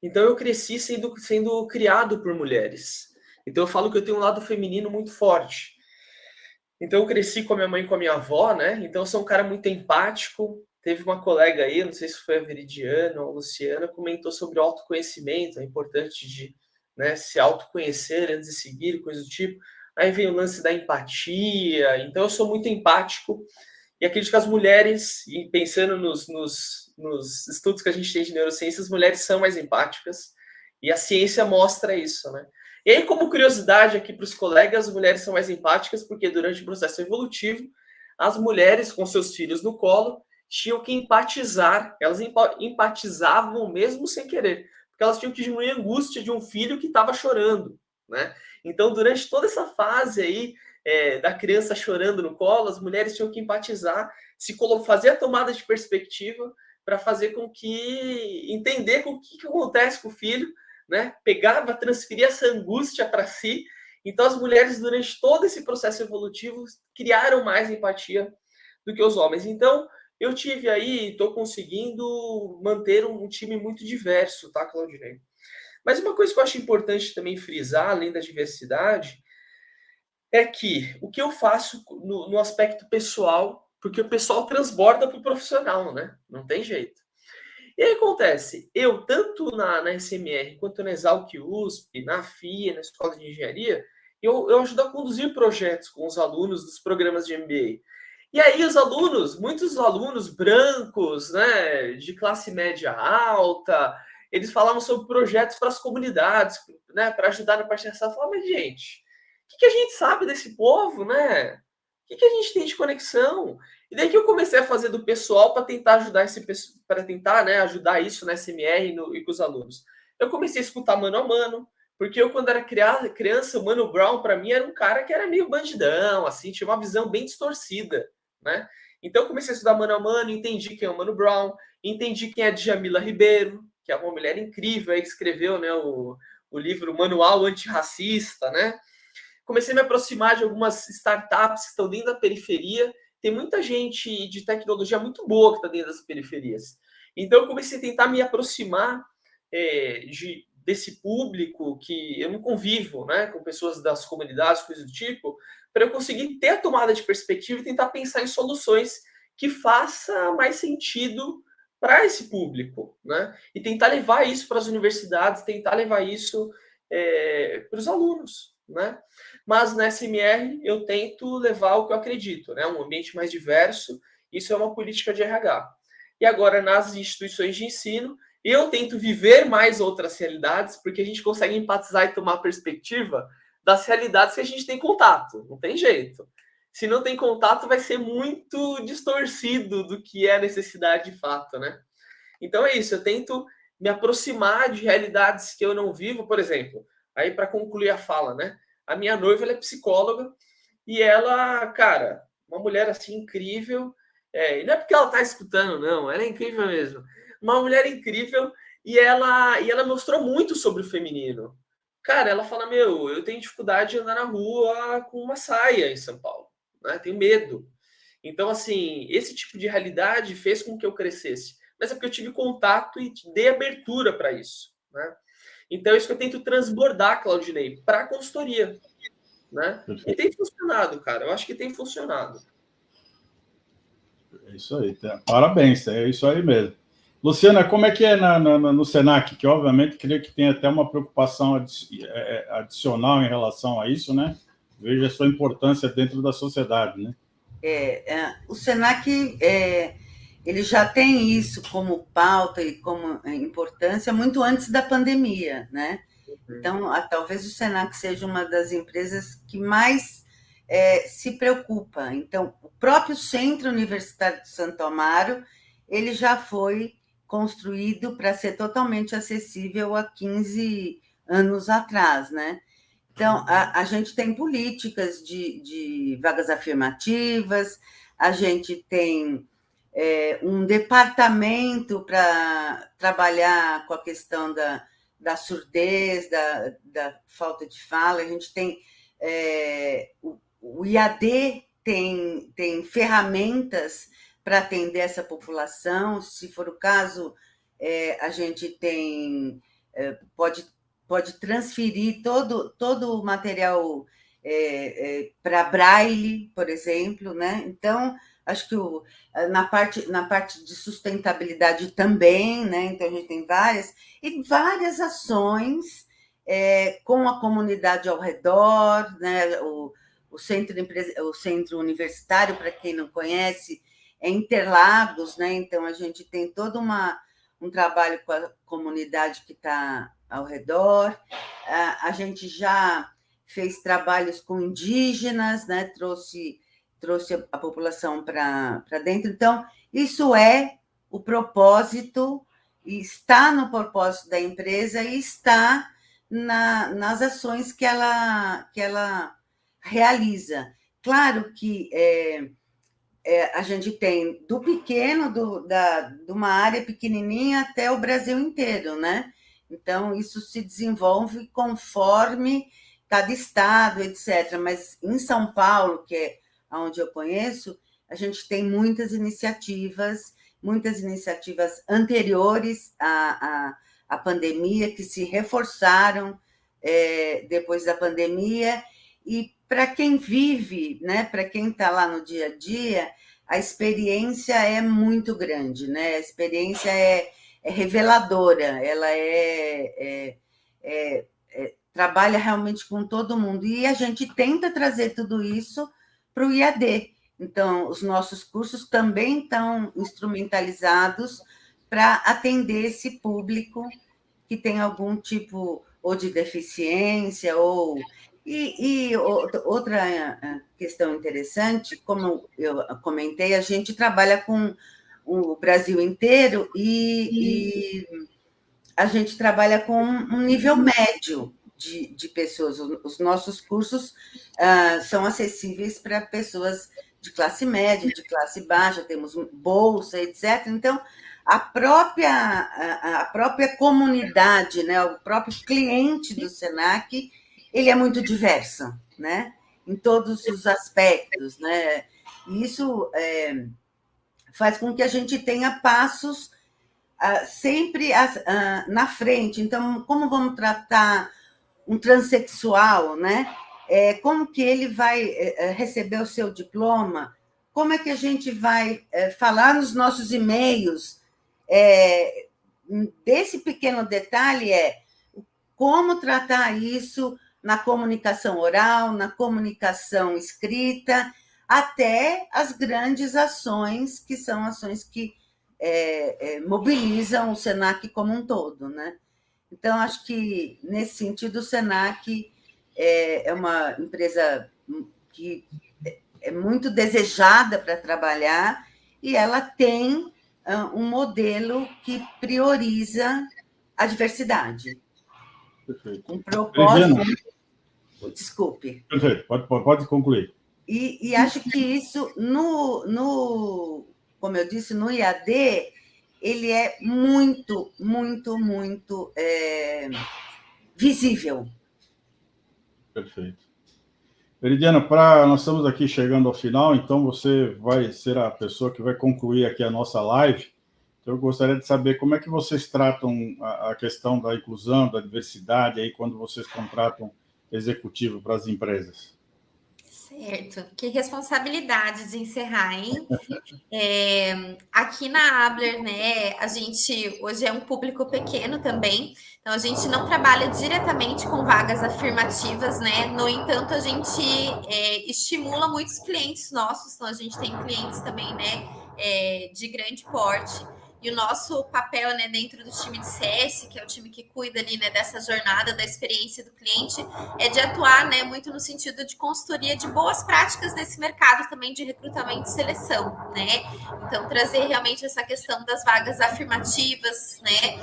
Então eu cresci sendo criado por mulheres. Então eu falo que eu tenho um lado feminino muito forte. Então eu cresci com a minha mãe e com a minha avó, né? Então eu sou um cara muito empático. Teve uma colega aí, não sei se foi a Veridiana ou a Luciana, comentou sobre o autoconhecimento, é importante de, né, se autoconhecer antes de seguir, coisa do tipo. Aí vem o lance da empatia. Então eu sou muito empático. E acredito que as mulheres, e pensando nos estudos que a gente tem de neurociência, as mulheres são mais empáticas. E a ciência mostra isso, né? E aí, como curiosidade aqui para os colegas, as mulheres são mais empáticas porque durante o processo evolutivo, as mulheres com seus filhos no colo tinham que empatizar. Elas empatizavam mesmo sem querer, porque elas tinham que diminuir a angústia de um filho que estava chorando, né? Então, durante toda essa fase aí, da criança chorando no colo, as mulheres tinham que empatizar, fazer a tomada de perspectiva para fazer com que... entender o que acontece com o filho, né? Pegava, transferia essa angústia para si. Então, as mulheres, durante todo esse processo evolutivo, criaram mais empatia do que os homens. Então, eu tive aí, estou conseguindo manter um time muito diverso, tá, Claudinei? Mas uma coisa que eu acho importante também frisar, além da diversidade, é que o que eu faço no aspecto pessoal, porque o pessoal transborda para o profissional, né? Não tem jeito. E aí acontece, eu, tanto na SMR, quanto na Exalc USP, na FIA, na Escola de Engenharia, eu ajudo a conduzir projetos com os alunos dos programas de MBA. E aí os alunos, muitos alunos brancos, né, de classe média alta, eles falavam sobre projetos para as comunidades, né, para ajudar na parte dessa forma. Mas, gente, o que a gente sabe desse povo, né? O que a gente tem de conexão? E daí que eu comecei a fazer do pessoal para tentar ajudar né, ajudar isso na SMR e com os alunos. Eu comecei a escutar mano a mano, porque eu, quando era criança, o Mano Brown, para mim, era um cara que era meio bandidão, assim, tinha uma visão bem distorcida, né? Então eu comecei a estudar mano a mano, entendi quem é o Mano Brown, entendi quem é a Djamila Ribeiro, que é uma mulher incrível aí que escreveu, né, o livro Manual Antirracista, né? Comecei a me aproximar de algumas startups que estão dentro da periferia. Tem muita gente de tecnologia muito boa que está dentro das periferias. Então, eu comecei a tentar me aproximar desse público que eu não convivo, né, com pessoas das comunidades, coisas do tipo, para eu conseguir ter a tomada de perspectiva e tentar pensar em soluções que façam mais sentido para esse público, né? E tentar levar isso para as universidades, tentar levar isso para os alunos, né? Mas na SMR eu tento levar o que eu acredito, né? Um ambiente mais diverso, isso é uma política de RH. E agora nas instituições de ensino, eu tento viver mais outras realidades, porque a gente consegue empatizar e tomar perspectiva das realidades que a gente tem contato, não tem jeito. Se não tem contato, vai ser muito distorcido do que é a necessidade de fato, né? Então é isso, eu tento me aproximar de realidades que eu não vivo, por exemplo, aí para concluir a fala, né? A minha noiva, ela é psicóloga e ela, cara, uma mulher assim incrível, e não é porque ela tá escutando, não, ela é incrível mesmo. Uma mulher incrível e ela mostrou muito sobre o feminino. Cara, ela fala, meu, eu tenho dificuldade de andar na rua com uma saia em São Paulo, né? Tenho medo. Então, assim, esse tipo de realidade fez com que eu crescesse. Mas é porque eu tive contato e dei abertura para isso, né? Então, é isso que eu tento transbordar, Claudinei, para a consultoria, né? E tem funcionado, cara. Eu acho que tem funcionado. É isso aí. Parabéns, é isso aí mesmo. Luciana, como é que é no Senac? Que, obviamente, creio que tem até uma preocupação adicional em relação a isso, né? Veja a sua importância dentro da sociedade, né? O Senac, ele já tem isso como pauta e como importância muito antes da pandemia, né? Então, talvez o Senac seja uma das empresas que mais se preocupa. Então, o próprio Centro Universitário de Santo Amaro, ele já foi construído para ser totalmente acessível há 15 anos atrás, né? Então, a gente tem políticas de vagas afirmativas, a gente tem um departamento para trabalhar com a questão da surdez, da falta de fala, a gente tem o IAD tem ferramentas para atender essa população, se for o caso, a gente tem pode transferir todo o material para Braille, por exemplo, né? Então, acho que na parte de sustentabilidade também, né? Então, a gente tem várias ações com a comunidade ao redor, né? O centro universitário, para quem não conhece, é Interlagos, né? Então, a gente tem todo um trabalho com a comunidade que está ao redor. A gente já fez trabalhos com indígenas, né? Trouxe a população para dentro. Então, isso é o propósito, está no propósito da empresa e está nas ações que ela realiza. Claro que a gente tem do pequeno, de uma área pequenininha até o Brasil inteiro, né? Então, isso se desenvolve conforme cada estado, etc. Mas em São Paulo, que é onde eu conheço, a gente tem muitas iniciativas anteriores à pandemia, que se reforçaram depois da pandemia, e para quem vive, né, para quem está lá no dia a dia, a experiência é muito grande, né? A experiência é reveladora, ela trabalha realmente com todo mundo. E a gente tenta trazer tudo isso para o IAD. Então, os nossos cursos também estão instrumentalizados para atender esse público que tem algum tipo ou de deficiência e outra questão interessante, como eu comentei, a gente trabalha com o Brasil inteiro e a gente trabalha com um nível médio de pessoas. Os nossos cursos são acessíveis para pessoas de classe média, de classe baixa, temos bolsa, etc. Então, a própria comunidade, né, o próprio cliente do Senac, ele é muito diverso, né, em todos os aspectos, né, e isso faz com que a gente tenha passos sempre na frente. Então, como vamos tratar um transexual, né? Como que ele vai receber o seu diploma? Como é que a gente vai falar nos nossos e-mails? Desse pequeno detalhe como tratar isso na comunicação oral, na comunicação escrita, até as grandes ações, que são ações que mobilizam o Senac como um todo, né? Então, acho que, nesse sentido, o Senac é uma empresa que é muito desejada para trabalhar e ela tem um modelo que prioriza a diversidade. Perfeito. Um propósito... Veridiana. Desculpe. Perfeito, pode concluir. E acho que isso, como eu disse, no IAD, ele é muito, muito, muito visível. Perfeito. Veridiana, nós estamos aqui chegando ao final, então você vai ser a pessoa que vai concluir aqui a nossa live. Então, eu gostaria de saber como é que vocês tratam a questão da inclusão, da diversidade, aí, quando vocês contratam executivo para as empresas. Certo. Que responsabilidade de encerrar, hein? Aqui na Abler, né, a gente hoje é um público pequeno também, então a gente não trabalha diretamente com vagas afirmativas, né? No entanto, a gente estimula muitos clientes nossos, então a gente tem clientes também, né, de grande porte. E o nosso papel, né, dentro do time de CS, que é o time que cuida ali, né, dessa jornada, da experiência do cliente, é de atuar, né, muito no sentido de consultoria de boas práticas nesse mercado também de recrutamento e seleção, né? Então, trazer realmente essa questão das vagas afirmativas, né,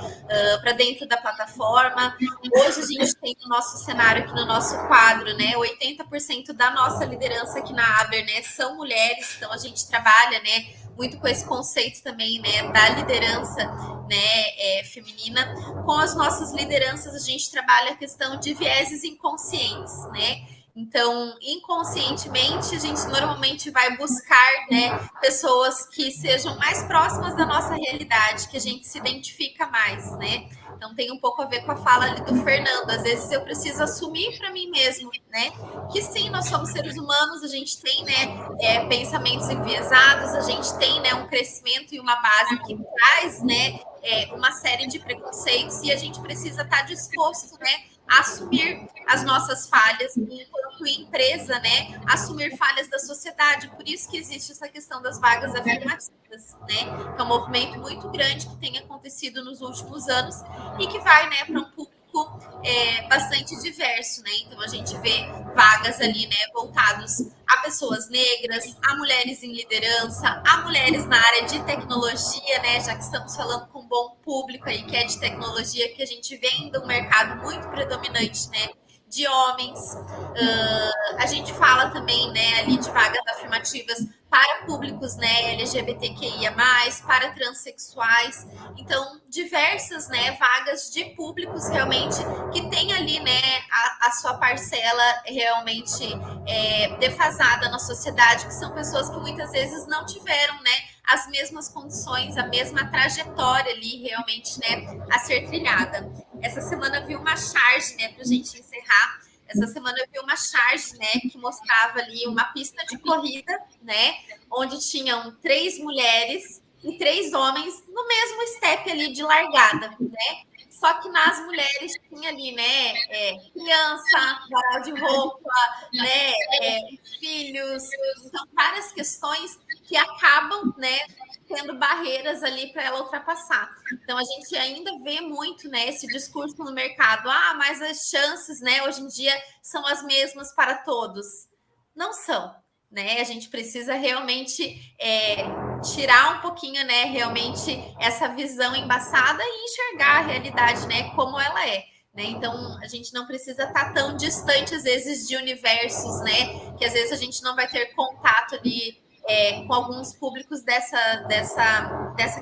para dentro da plataforma. Hoje a gente tem no nosso cenário, aqui no nosso quadro, né, 80% da nossa liderança aqui na Aber, né, são mulheres, então a gente trabalha, né, muito com esse conceito também, né, da liderança, né, feminina. Com as nossas lideranças, a gente trabalha a questão de vieses inconscientes, né? Então, inconscientemente, a gente normalmente vai buscar, né, pessoas que sejam mais próximas da nossa realidade, que a gente se identifica mais, né? Então, tem um pouco a ver com a fala ali do Fernando. Às vezes eu preciso assumir para mim mesmo, né? Que sim, nós somos seres humanos, a gente tem, né, pensamentos enviesados, a gente tem, né, um crescimento e uma base que traz, né, uma série de preconceitos e a gente precisa estar disposto, né, a assumir as nossas falhas enquanto empresa, né, assumir falhas da sociedade. Por isso que existe essa questão das vagas afirmativas, né, que é um movimento muito grande que tem acontecido nos últimos anos e que vai, né, para um público bastante diverso, né? Então a gente vê vagas ali, né, voltados a pessoas negras, a mulheres em liderança, a mulheres na área de tecnologia, né? Já que estamos falando com um bom público aí que é de tecnologia, que a gente vem de um mercado muito predominante, né, de homens. A gente fala também, né, ali de vagas afirmativas para públicos, né, LGBTQIA+, para transexuais. Então, diversas, né, vagas de públicos realmente que tem ali, né, a sua parcela realmente defasada na sociedade, que são pessoas que muitas vezes não tiveram, né, as mesmas condições, a mesma trajetória ali realmente, né, a ser trilhada. Essa semana eu vi uma charge, né, para a gente encerrar. Essa semana eu vi uma charge, né, que mostrava ali uma pista de corrida, né, onde tinham 3 mulheres e 3 homens no mesmo step ali de largada, né? Só que nas mulheres tinha ali, né, criança, varal de roupa, né, filhos, então várias questões que acabam, né, tendo barreiras ali para ela ultrapassar. Então, a gente ainda vê muito, né, esse discurso no mercado. Mas as chances, né, hoje em dia são as mesmas para todos. Não são, né? A gente precisa realmente tirar um pouquinho, né, realmente essa visão embaçada e enxergar a realidade, né, como ela é. Né? Então, a gente não precisa estar tão distante, às vezes, de universos, né? Que às vezes a gente não vai ter contato ali com alguns públicos dessa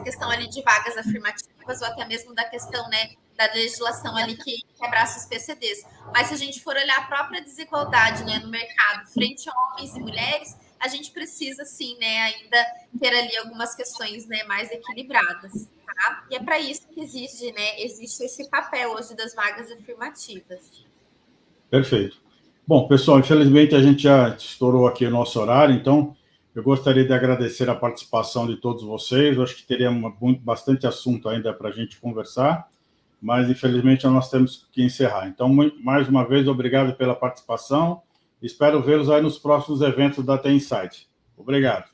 questão ali de vagas afirmativas ou até mesmo da questão, né, da legislação ali que abraça os PCDs. Mas se a gente for olhar a própria desigualdade, né, no mercado frente a homens e mulheres, a gente precisa sim, né, ainda ter ali algumas questões, né, mais equilibradas. Tá? E é para isso que existe esse papel hoje das vagas afirmativas. Perfeito. Bom, pessoal, infelizmente a gente já estourou aqui o nosso horário, então eu gostaria de agradecer a participação de todos vocês. Eu acho que teria bastante assunto ainda para a gente conversar, mas infelizmente nós temos que encerrar. Então, mais uma vez, obrigado pela participação. Espero vê-los aí nos próximos eventos da TI Insight. Obrigado.